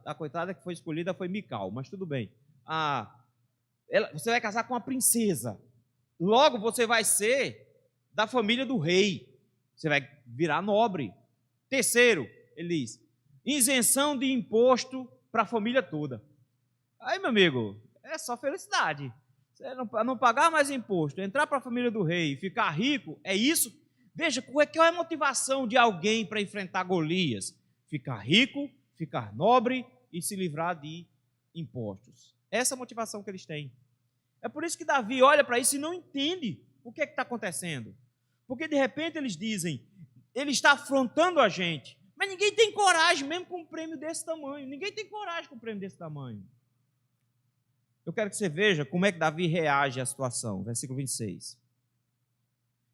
S1: A coitada que foi escolhida foi Mical, mas tudo bem. Você vai casar com a princesa. Logo, você vai ser da família do rei. Você vai virar nobre. Terceiro, ele diz, isenção de imposto para a família toda. Aí, meu amigo, é só felicidade. Você não pagar mais imposto, entrar para a família do rei e ficar rico, é isso? Veja, qual é a motivação de alguém para enfrentar Golias? Ficar rico, ficar nobre e se livrar de impostos. Essa é a motivação que eles têm. É por isso que Davi olha para isso e não entende o que está acontecendo. Porque de repente eles dizem, ele está afrontando a gente, mas ninguém tem coragem mesmo com um prêmio desse tamanho. Ninguém tem coragem com um prêmio desse tamanho. Eu quero que você veja como é que Davi reage à situação. Versículo 26.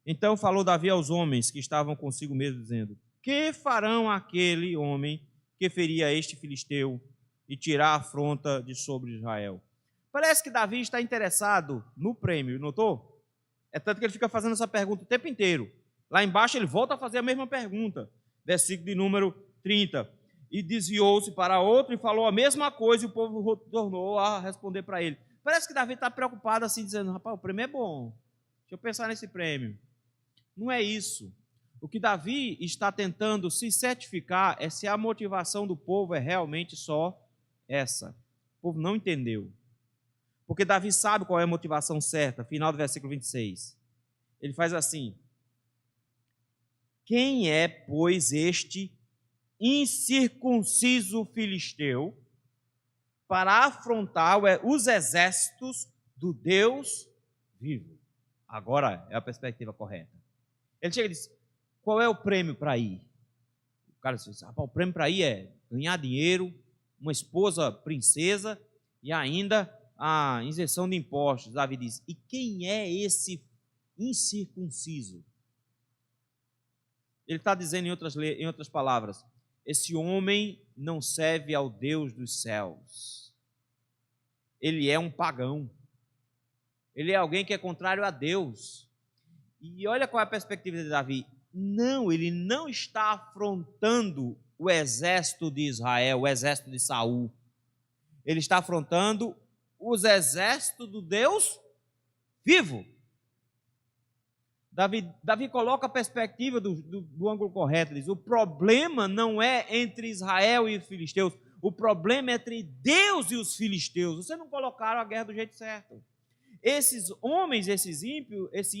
S1: Então falou Davi aos homens que estavam consigo mesmo, dizendo, que farão aquele homem que feria este filisteu e tirar a afronta de sobre Israel? Parece que Davi está interessado no prêmio, notou? É tanto que ele fica fazendo essa pergunta o tempo inteiro. Lá embaixo ele volta a fazer a mesma pergunta. Versículo de número 30. E desviou-se para outro e falou a mesma coisa e o povo tornou a responder para ele. Parece que Davi está preocupado assim, dizendo, rapaz, o prêmio é bom. Deixa eu pensar nesse prêmio. Não é isso. O que Davi está tentando se certificar é se a motivação do povo é realmente só essa. O povo não entendeu. Porque Davi sabe qual é a motivação certa, final do versículo 26. Ele faz assim, quem é, pois, este incircunciso filisteu para afrontar os exércitos do Deus vivo? Agora é a perspectiva correta. Ele chega e diz, qual é o prêmio para ir? O cara diz, o prêmio para ir é ganhar dinheiro, uma esposa princesa e ainda a isenção de impostos. Davi diz, e quem é esse incircunciso? Ele está dizendo em outras palavras, esse homem não serve ao Deus dos céus. Ele é um pagão. Ele é alguém que é contrário a Deus. E olha qual é a perspectiva de Davi. Não, ele não está afrontando o exército de Israel, o exército de Saul. Ele está afrontando os exércitos do Deus vivo. Davi coloca a perspectiva do ângulo correto. Ele diz, o problema não é entre Israel e os filisteus. O problema é entre Deus e os filisteus. Vocês não colocaram a guerra do jeito certo. esses homens, esse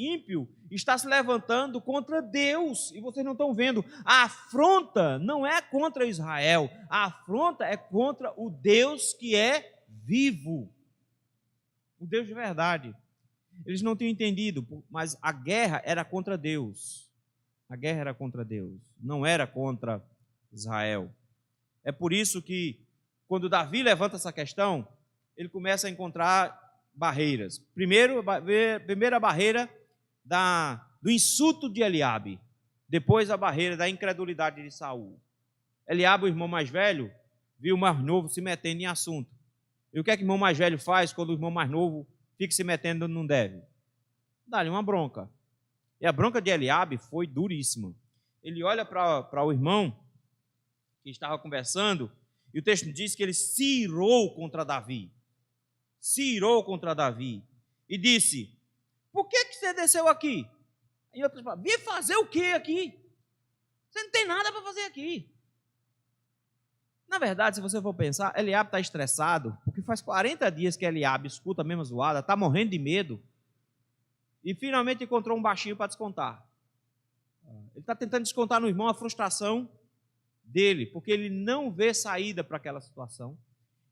S1: ímpio está se levantando contra Deus, e vocês não estão vendo, a afronta não é contra Israel, a afronta é contra o Deus que é vivo, o Deus de verdade. Eles não tinham entendido, mas a guerra era contra Deus, a guerra era contra Deus, não era contra Israel. É por isso que, quando Davi levanta essa questão, ele começa a encontrar barreiras. Primeira barreira do insulto de Eliabe, depois a barreira da incredulidade de Saul. Eliabe, o irmão mais velho, viu o mais novo se metendo em assunto. E o que é que o irmão mais velho faz quando o irmão mais novo fica se metendo onde não deve? Dá-lhe uma bronca. E a bronca de Eliabe foi duríssima. Ele olha para o irmão que estava conversando, e o texto diz que ele se irou contra Davi. Se irou contra Davi e disse: por que você desceu aqui? E outros falam: vim fazer o que aqui? Você não tem nada para fazer aqui. Na verdade, se você for pensar, Eliabe está estressado, porque faz 40 dias que Eliabe escuta a mesma zoada, está morrendo de medo, e finalmente encontrou um baixinho para descontar. Ele está tentando descontar no irmão a frustração dele, porque ele não vê saída para aquela situação.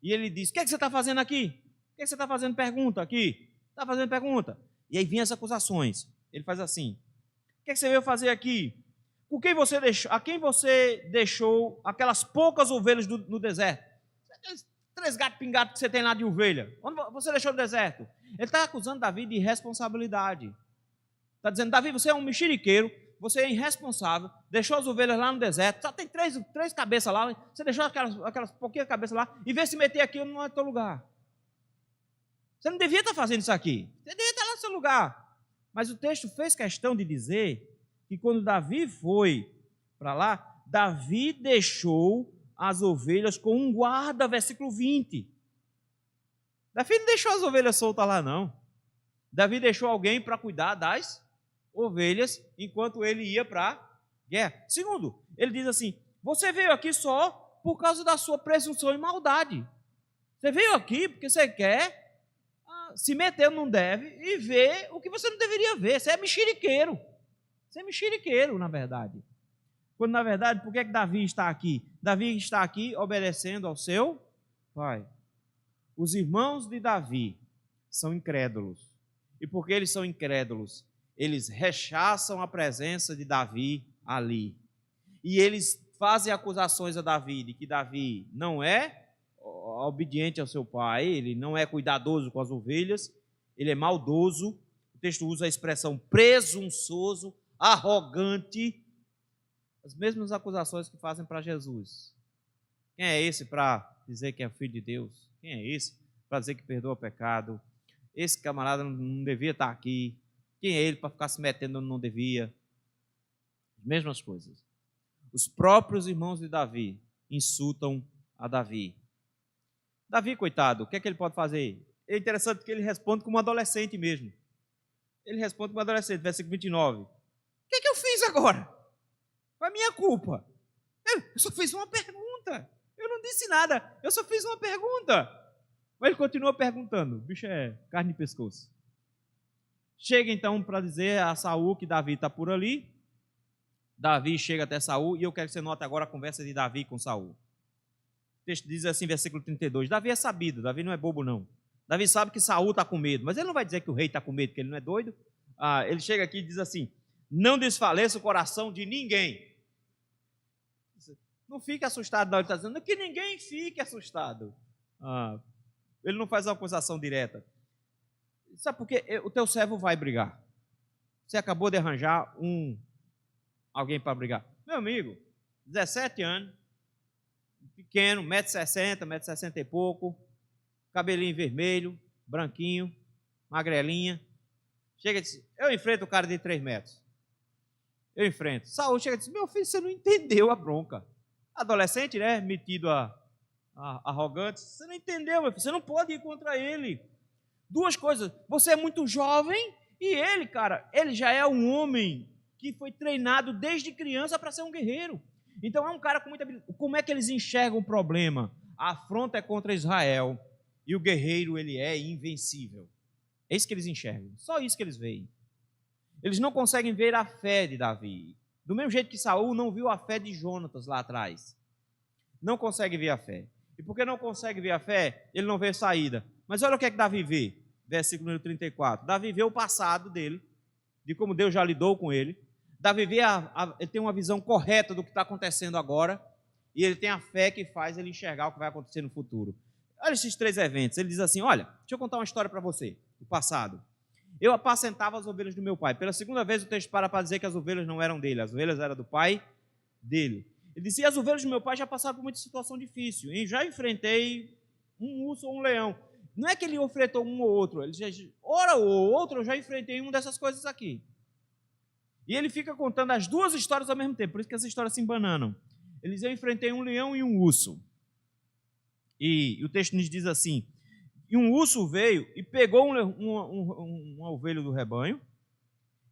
S1: E ele diz: o que é que você está fazendo aqui? O que é que você está fazendo pergunta aqui? Está fazendo pergunta. E aí vinham as acusações. Ele faz assim: o que é que você veio fazer aqui? Com quem você deixou, a quem você deixou aquelas poucas ovelhas no deserto? Aqueles 3 gatos pingados que você tem lá de ovelha. Onde você deixou no deserto? Ele está acusando Davi de irresponsabilidade. Está dizendo: Davi, você é um mexeriqueiro, você é irresponsável, deixou as ovelhas lá no deserto, só tem três cabeças lá, você deixou aquelas pouquinhas cabeças lá, e veio se meter aqui não é teu lugar. Você não devia estar fazendo isso aqui. Você devia estar lá no seu lugar. Mas o texto fez questão de dizer que quando Davi foi para lá, Davi deixou as ovelhas com um guarda, versículo 20. Davi não deixou as ovelhas soltas lá, não. Davi deixou alguém para cuidar das ovelhas enquanto ele ia para a guerra. Segundo, ele diz assim: você veio aqui só por causa da sua presunção e maldade. Você veio aqui porque você quer se meter não deve e ver o que você não deveria ver. Você é mexeriqueiro. Você é mexeriqueiro, na verdade. Quando, na verdade, por que é que Davi está aqui? Davi está aqui obedecendo ao seu pai. Os irmãos de Davi são incrédulos. E porque eles são incrédulos, eles rechaçam a presença de Davi ali. E eles fazem acusações a Davi de que Davi não é obediente ao seu pai, ele não é cuidadoso com as ovelhas, ele é maldoso. O texto usa a expressão presunçoso, arrogante, as mesmas acusações que fazem para Jesus. Quem é esse para dizer que é filho de Deus? Quem é esse para dizer que perdoa o pecado? Esse camarada não devia estar aqui. Quem é ele para ficar se metendo onde não devia? As mesmas coisas. Os próprios irmãos de Davi insultam a Davi. Davi, coitado, o que é que ele pode fazer? É interessante que ele responde como um adolescente mesmo. Ele responde como um adolescente, versículo 29. O que é que eu fiz agora? Foi a minha culpa. Eu só fiz uma pergunta. Eu não disse nada, eu só fiz uma pergunta. Mas ele continua perguntando. O bicho é carne de pescoço. Chega então para dizer a Saul que Davi está por ali. Davi chega até Saul, e eu quero que você note agora a conversa de Davi com Saul. O texto diz assim, versículo 32, Davi é sabido, Davi não é bobo não. Davi sabe que Saul está com medo, mas ele não vai dizer que o rei está com medo, porque ele não é doido. Ele chega aqui e diz assim: não desfaleça o coração de ninguém. Não fique assustado, não. Ele está dizendo que ninguém fique assustado. Ele não faz uma acusação direta. Sabe por quê? O teu servo vai brigar. Você acabou de arranjar alguém para brigar. Meu amigo, 17 anos, pequeno, 1,60 m, 1,60 m e pouco, cabelinho vermelho, branquinho, magrelinha. Chega e diz: eu enfrento o cara de 3 metros. Eu enfrento. Saul chega e diz: meu filho, você não entendeu a bronca. Adolescente, né? Metido a arrogante. Você não entendeu, meu filho. Você não pode ir contra ele. Duas coisas. Você é muito jovem e ele, cara, ele já é um homem que foi treinado desde criança para ser um guerreiro. Então é um cara com muita habilidade. Como é que eles enxergam o problema? A afronta é contra Israel e o guerreiro, ele é invencível. É isso que eles enxergam, só isso que eles veem. Eles não conseguem ver a fé de Davi. Do mesmo jeito que Saul não viu a fé de Jonatas lá atrás. Não consegue ver a fé. E porque não consegue ver a fé, ele não vê saída. Mas olha o que é que Davi vê. Versículo número 34. Davi vê o passado dele, de como Deus já lidou com ele. Davi vê ele tem uma visão correta do que está acontecendo agora. E ele tem a fé que faz ele enxergar o que vai acontecer no futuro. Olha esses 3 eventos. Ele diz assim, olha, deixa eu contar uma história para você, do passado. Eu apacentava as ovelhas do meu pai. Pela segunda vez o texto para dizer que as ovelhas não eram dele, as ovelhas eram do pai dele. Ele disse, as ovelhas do meu pai já passaram por muita situação difícil. E já enfrentei um urso ou um leão. Não é que ele enfrentou um ou outro. Ele já, hora ou outra, eu já enfrentei uma dessas coisas aqui. E ele fica contando as 2 histórias ao mesmo tempo. Por isso que essas histórias se embananam. Ele diz, eu enfrentei um leão e um urso. E o texto nos diz assim, e um urso veio e pegou uma ovelha do rebanho,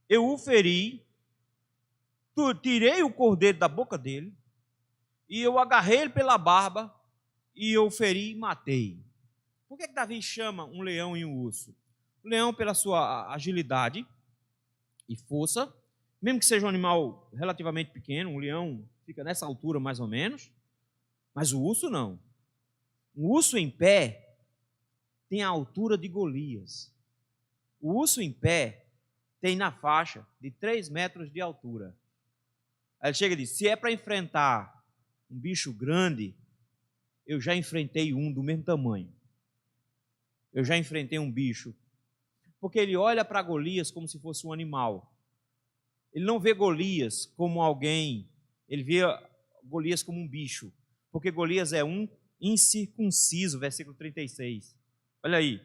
S1: eu o feri, tirei o cordeiro da boca dele, e eu agarrei ele pela barba, e eu o feri e matei. Por que Davi chama um leão e um urso? O leão pela sua agilidade e força, mesmo que seja um animal relativamente pequeno, um leão fica nessa altura mais ou menos, mas o urso não. Um urso em pé tem a altura de Golias. O urso em pé tem na faixa de 3 metros de altura. Aí ele chega e diz, se é para enfrentar um bicho grande, eu já enfrentei um do mesmo tamanho. Eu já enfrentei um bicho. Porque ele olha para Golias como se fosse um animal. Ele não vê Golias como alguém, ele vê Golias como um bicho. Porque Golias é um incircunciso, versículo 36. Olha aí.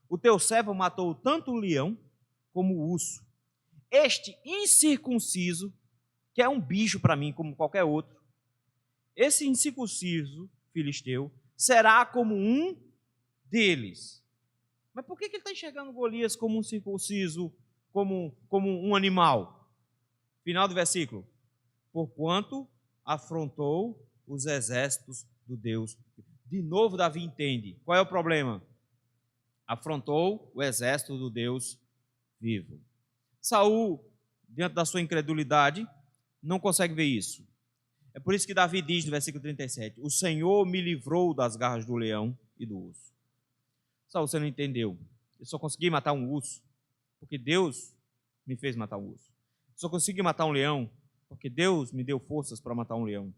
S1: O teu servo matou tanto o leão como o urso. Este incircunciso, que é um bicho para mim, como qualquer outro, esse incircunciso filisteu será como um deles. Mas por que ele está enxergando Golias como um circunciso, como um animal? Final do versículo. Porquanto afrontou os exércitos do Deus. De novo Davi entende. Qual é o problema? Afrontou o exército do Deus vivo. Saul, diante da sua incredulidade, não consegue ver isso. É por isso que Davi diz no versículo 37, o Senhor me livrou das garras do leão e do urso. Saul, você não entendeu. Eu só consegui matar um urso porque Deus me fez matar um urso. Eu só consegui matar um leão porque Deus me deu forças para matar um leão.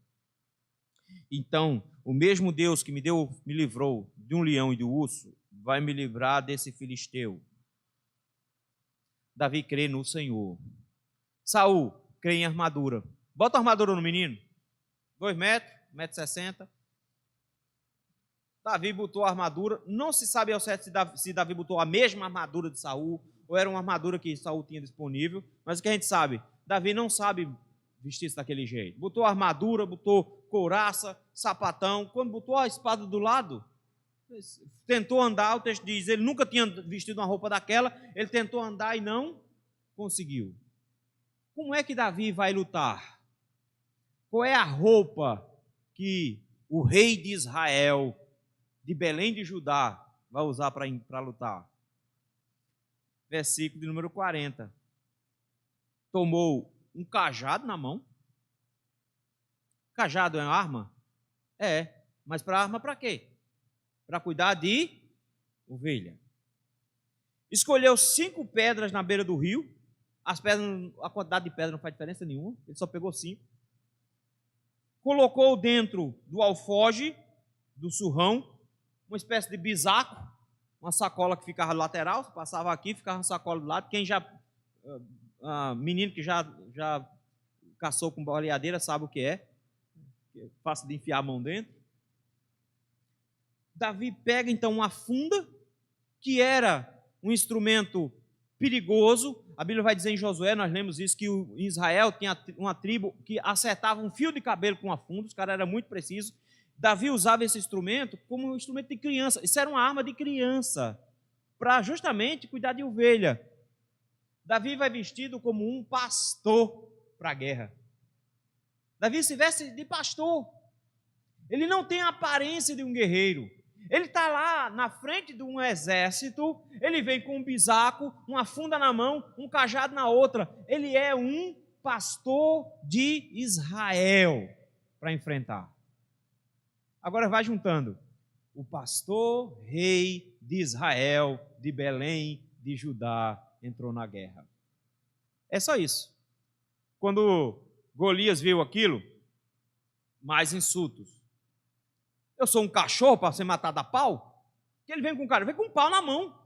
S1: Então, o mesmo Deus que me livrou de um leão e do urso, vai me livrar desse filisteu. Davi crê no Senhor. Saul crê em armadura. Bota a armadura no menino. 2 metros, 1,60 m. Davi botou a armadura. Não se sabe ao certo se Davi botou a mesma armadura de Saul, ou era uma armadura que Saul tinha disponível. Mas o que a gente sabe? Davi não sabe vestir-se daquele jeito. Botou a armadura, botou couraça, sapatão. Quando botou a espada do lado, tentou andar, o texto diz, ele nunca tinha vestido uma roupa daquela, ele tentou andar e não conseguiu. Como é que Davi vai lutar? Qual é a roupa que o rei de Israel, de Belém de Judá, vai usar para lutar? Versículo de número 40. Tomou um cajado na mão. Cajado é uma arma? É, mas para arma para quê? Para cuidar de ovelha. Escolheu 5 pedras na beira do rio. As pedras, a quantidade de pedra não faz diferença nenhuma. Ele só pegou 5. Colocou dentro do alfoge, do surrão, uma espécie de bisaco, uma sacola que ficava lateral. Você passava aqui, ficava uma sacola do lado. Quem já, menino que já caçou com boleadeira sabe o que é. É fácil de enfiar a mão dentro. Davi pega então uma funda, que era um instrumento perigoso. A Bíblia vai dizer em Josué, nós lemos isso, que em Israel tinha uma tribo que acertava um fio de cabelo com a funda, os caras eram muito precisos. Davi usava esse instrumento como um instrumento de criança. Isso era uma arma de criança, para justamente cuidar de ovelha. Davi vai vestido como um pastor para a guerra. Davi se veste de pastor. Ele não tem a aparência de um guerreiro. Ele está lá na frente de um exército, ele vem com um bisaco, uma funda na mão, um cajado na outra. Ele é um pastor de Israel para enfrentar. Agora vai juntando. O pastor rei de Israel, de Belém, de Judá, entrou na guerra. É só isso. Quando Golias viu aquilo, mais insultos. Eu sou um cachorro para ser matado a pau? Que ele vem com um pau na mão.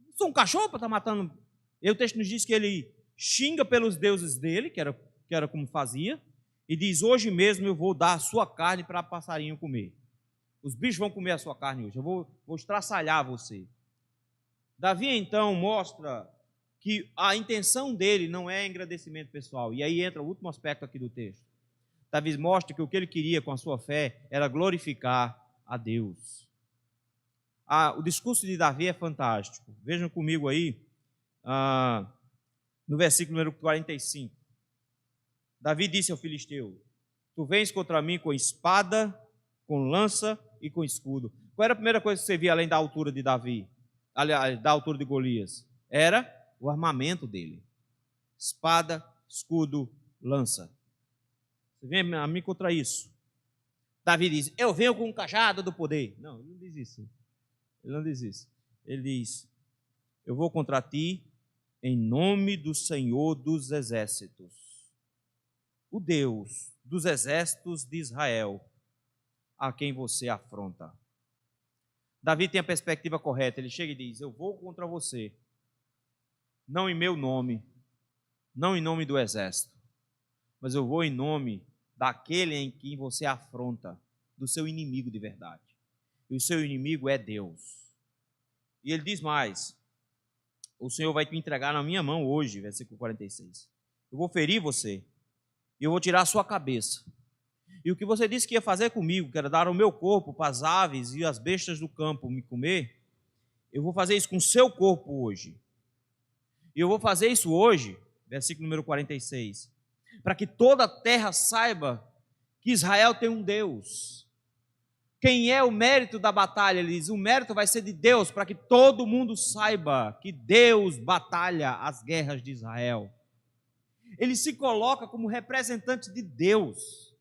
S1: Eu sou um cachorro para estar matando. E o texto nos diz que ele xinga pelos deuses dele, que era como fazia, e diz: hoje mesmo eu vou dar a sua carne para passarinho comer. Os bichos vão comer a sua carne hoje, eu vou estraçalhar você. Davi então mostra que a intenção dele não é engrandecimento pessoal. E aí entra o último aspecto aqui do texto. Davi mostra que o que ele queria com a sua fé era glorificar a Deus. O discurso de Davi é fantástico. Vejam comigo aí, no versículo número 45. Davi disse ao filisteu: tu vens contra mim com espada, com lança e com escudo. Qual era a primeira coisa que você via além da altura de Davi? Aliás, da altura de Golias? Era o armamento dele. Espada, escudo, lança. Você vem a mim contra isso. Davi diz: eu venho com um cajado do poder. Não, ele não diz isso. Ele não diz isso. Ele diz: eu vou contra ti em nome do Senhor dos exércitos, o Deus dos exércitos de Israel, a quem você afronta. Davi tem a perspectiva correta. Ele chega e diz: eu vou contra você, não em meu nome, não em nome do exército, mas eu vou em nome daquele em quem você afronta, do seu inimigo de verdade. E o seu inimigo é Deus. E ele diz mais: o Senhor vai te entregar na minha mão hoje, versículo 46. Eu vou ferir você, e eu vou tirar a sua cabeça. E o que você disse que ia fazer comigo, que era dar o meu corpo para as aves e as bestas do campo me comer, eu vou fazer isso com o seu corpo hoje. E eu vou fazer isso hoje, versículo número 46, para que toda a terra saiba que Israel tem um Deus. Quem é o mérito da batalha? Ele diz: o mérito vai ser de Deus, para que todo mundo saiba que Deus batalha as guerras de Israel. Ele se coloca como representante de Deus,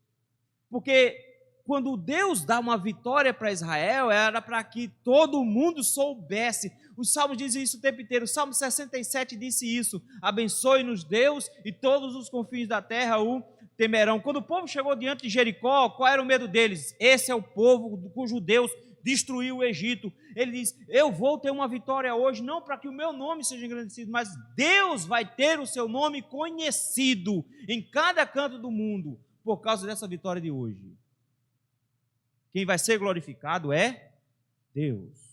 S1: porque quando Deus dá uma vitória para Israel, era para que todo mundo soubesse. Os salmos dizem isso o tempo inteiro. O Salmo 67 disse isso: abençoe-nos Deus, e todos os confins da terra o temerão. Quando o povo chegou diante de Jericó, qual era o medo deles? Esse é o povo cujo Deus destruiu o Egito. Ele diz: eu vou ter uma vitória hoje, não para que o meu nome seja engrandecido, mas Deus vai ter o seu nome conhecido em cada canto do mundo, por causa dessa vitória de hoje. Quem vai ser glorificado é Deus.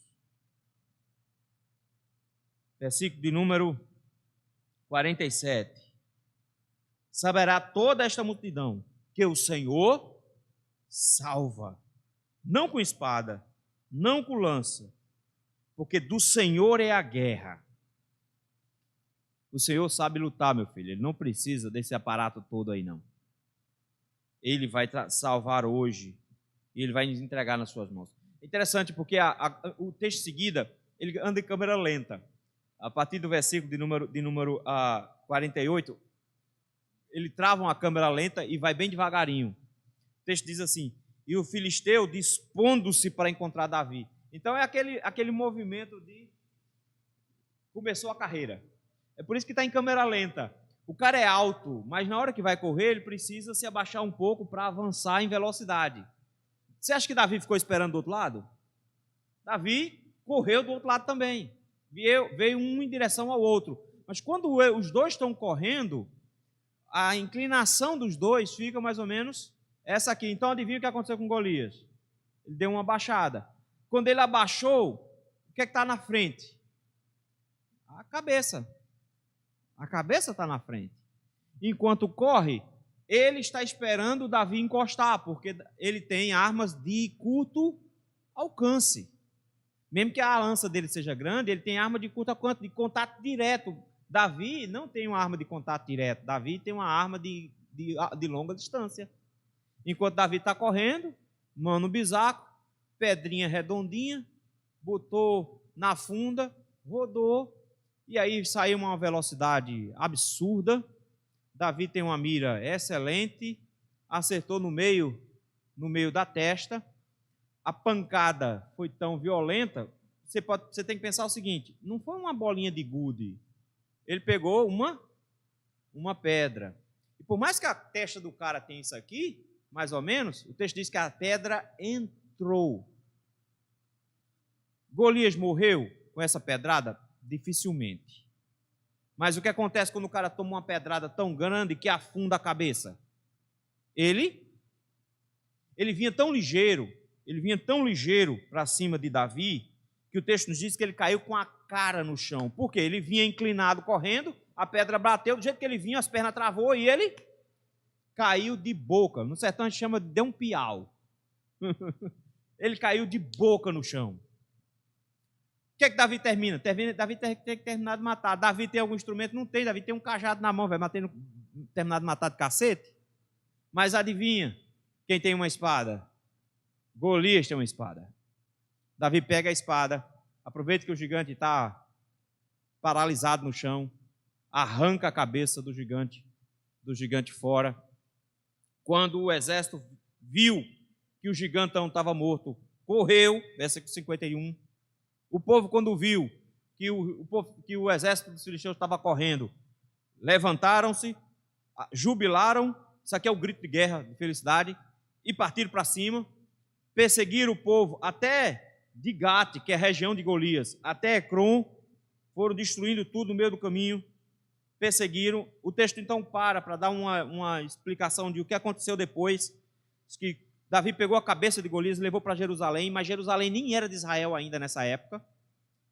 S1: Versículo de número 47. Saberá toda esta multidão que o Senhor salva, não com espada, não com lança, porque do Senhor é a guerra. O Senhor sabe lutar, meu filho. Ele não precisa desse aparato todo aí, não. Ele vai salvar hoje e ele vai nos entregar nas suas mãos. É interessante porque o texto em seguida, ele anda em câmera lenta. A partir do versículo de número 48, ele trava uma câmera lenta e vai bem devagarinho. O texto diz assim: e o filisteu dispondo-se para encontrar Davi. Então é aquele movimento de começou a carreira. É por isso que está em câmera lenta. O cara é alto, mas na hora que vai correr, ele precisa se abaixar um pouco para avançar em velocidade. Você acha que Davi ficou esperando do outro lado? Davi correu do outro lado também. Veio um em direção ao outro. Mas quando os dois estão correndo, a inclinação dos dois fica mais ou menos essa aqui. Então adivinha o que aconteceu com Golias? Ele deu uma baixada. Quando ele abaixou, o que está na frente? A cabeça. A cabeça está na frente. Enquanto corre, ele está esperando Davi encostar, porque ele tem armas de curto alcance. Mesmo que a lança dele seja grande, ele tem arma de curto alcance, de contato direto. Davi não tem uma arma de contato direto. Davi tem uma arma de longa distância. Enquanto Davi está correndo, mano bisaco, pedrinha redondinha, botou na funda, rodou, e aí saiu uma velocidade absurda. Davi tem uma mira excelente, acertou no meio da testa. A pancada foi tão violenta, você tem que pensar o seguinte: não foi uma bolinha de gude, ele pegou uma pedra. E por mais que a testa do cara tenha isso aqui, mais ou menos, o texto diz que a pedra entrou. Golias morreu com essa pedrada? Dificilmente. Mas o que acontece quando o cara toma uma pedrada tão grande que afunda a cabeça? Ele vinha tão ligeiro para cima de Davi, que o texto nos diz que ele caiu com a cara no chão. Por quê? Ele vinha inclinado correndo, a pedra bateu, do jeito que ele vinha, as pernas travou e ele caiu de boca. No sertão a gente chama de deu um piau. Ele caiu de boca no chão. O que é que Davi termina? Davi tem que terminar de matar. Davi tem algum instrumento? Não tem. Davi tem um cajado na mão, vai terminar de matar de cacete? Mas adivinha quem tem uma espada? Golias tem uma espada. Davi pega a espada, aproveita que o gigante está paralisado no chão, arranca a cabeça do gigante fora. Quando o exército viu que o gigantão estava morto, correu, versículo 51. O povo, quando viu que o exército dos filisteus estava correndo, levantaram-se, jubilaram, isso aqui é o grito de guerra, de felicidade, e partiram para cima, perseguiram o povo até de Gate, que é a região de Golias, até Ecrom, foram destruindo tudo no meio do caminho, perseguiram. O texto então para dar uma explicação de o que aconteceu depois. Diz que Davi pegou a cabeça de Golias e levou para Jerusalém, mas Jerusalém nem era de Israel ainda nessa época,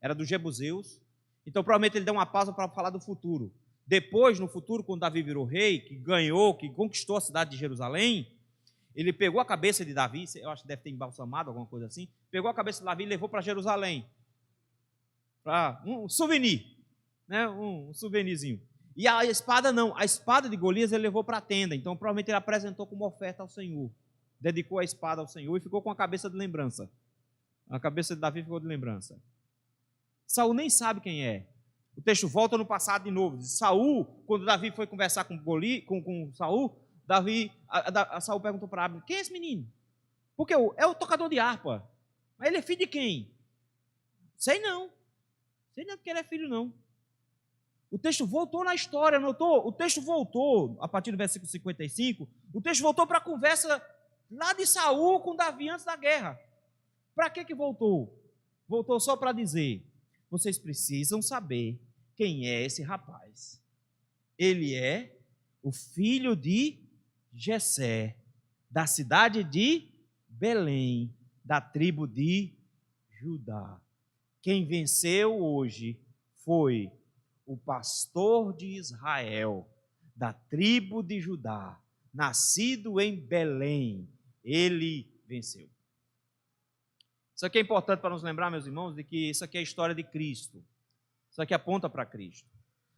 S1: era dos jebuseus. Então provavelmente ele deu uma pausa para falar do futuro. Depois, no futuro, quando Davi virou rei, que ganhou, que conquistou a cidade de Jerusalém, ele pegou a cabeça de Davi, eu acho que deve ter embalsamado, alguma coisa assim, pegou a cabeça de Davi e levou para Jerusalém, para um souvenir, né? Um souvenirzinho. E a espada não, a espada de Golias ele levou para a tenda, então provavelmente ele apresentou como oferta ao Senhor, dedicou a espada ao Senhor e ficou com a cabeça de lembrança. A cabeça de Davi ficou de lembrança. Saul nem sabe quem é. O texto volta no passado de novo. Saul, quando Davi foi conversar com Saul, Saul perguntou para Abner: quem é esse menino? Porque é o tocador de harpa. Mas ele é filho de quem? Sei não porque ele é filho não. O texto voltou na história, notou? O texto voltou, a partir do versículo 55, o texto voltou para a conversa lá de Saul com Davi antes da guerra. Para que voltou? Voltou só para dizer: vocês precisam saber quem é esse rapaz. Ele é o filho de Jessé, da cidade de Belém, da tribo de Judá. Quem venceu hoje foi o pastor de Israel, da tribo de Judá, nascido em Belém. Ele venceu. Isso aqui é importante para nos lembrar, meus irmãos, de que isso aqui é a história de Cristo. Isso aqui aponta para Cristo.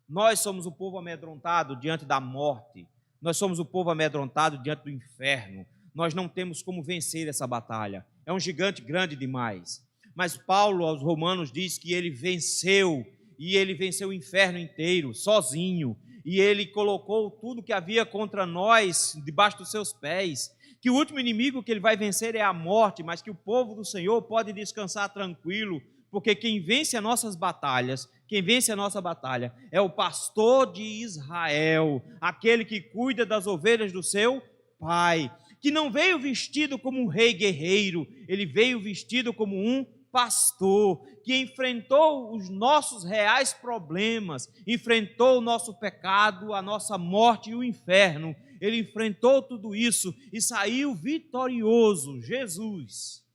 S1: Nós somos o povo amedrontado diante da morte. Nós somos o povo amedrontado diante do inferno. Nós não temos como vencer essa batalha. É um gigante grande demais. Mas Paulo aos Romanos diz que ele venceu, e ele venceu o inferno inteiro, sozinho. E ele colocou tudo que havia contra nós debaixo dos seus pés. Que o último inimigo que ele vai vencer é a morte, mas que o povo do Senhor pode descansar tranquilo, porque quem vence as nossas batalhas, quem vence a nossa batalha é o pastor de Israel, aquele que cuida das ovelhas do seu pai, que não veio vestido como um rei guerreiro, ele veio vestido como um pastor, que enfrentou os nossos reais problemas, enfrentou o nosso pecado, a nossa morte e o inferno. Ele enfrentou tudo isso e saiu vitorioso. Jesus,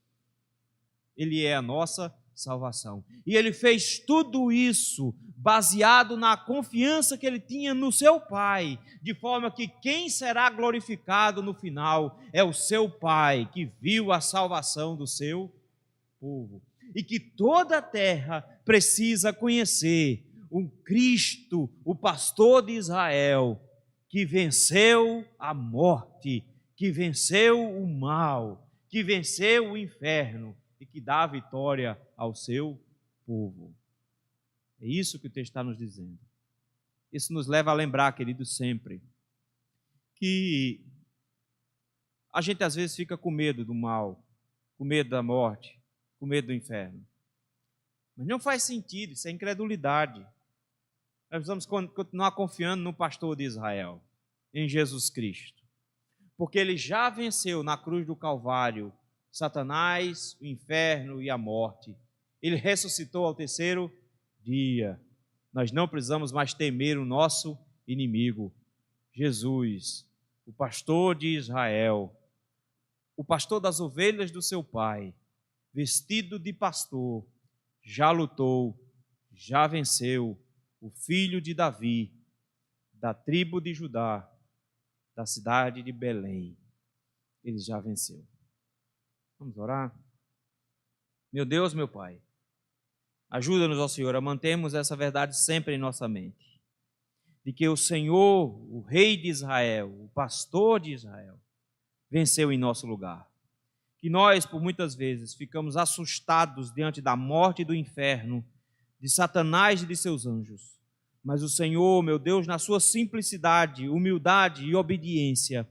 S1: ele é a nossa salvação. E ele fez tudo isso baseado na confiança que ele tinha no seu Pai, de forma que quem será glorificado no final é o seu Pai, que viu a salvação do seu povo. E que toda a terra precisa conhecer um Cristo, o pastor de Israel, que venceu a morte, que venceu o mal, que venceu o inferno que dá a vitória ao seu povo. É isso que o texto está nos dizendo. Isso nos leva a lembrar, queridos, sempre, que a gente às vezes fica com medo do mal, com medo da morte, com medo do inferno. Mas não faz sentido, isso é incredulidade. Nós precisamos continuar confiando no pastor de Israel, em Jesus Cristo. Porque ele já venceu na cruz do Calvário Satanás, o inferno e a morte. Ele ressuscitou ao terceiro dia. Nós não precisamos mais temer o nosso inimigo. Jesus, o pastor de Israel, o pastor das ovelhas do seu pai, vestido de pastor, já lutou, já venceu, o filho de Davi, da tribo de Judá, da cidade de Belém. Ele já venceu. Vamos orar? Meu Deus, meu Pai, ajuda-nos, ó Senhor, a mantermos essa verdade sempre em nossa mente, de que o Senhor, o Rei de Israel, o pastor de Israel, venceu em nosso lugar. Que nós, por muitas vezes, ficamos assustados diante da morte e do inferno, de Satanás e de seus anjos. Mas o Senhor, meu Deus, na sua simplicidade, humildade e obediência,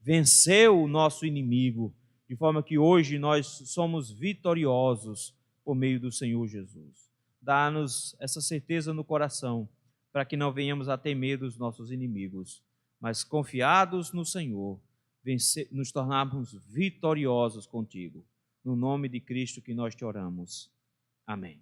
S1: venceu o nosso inimigo, de forma que hoje nós somos vitoriosos por meio do Senhor Jesus. Dá-nos essa certeza no coração, para que não venhamos a temer dos nossos inimigos, mas confiados no Senhor, nos tornarmos vitoriosos contigo. No nome de Cristo que nós te oramos. Amém.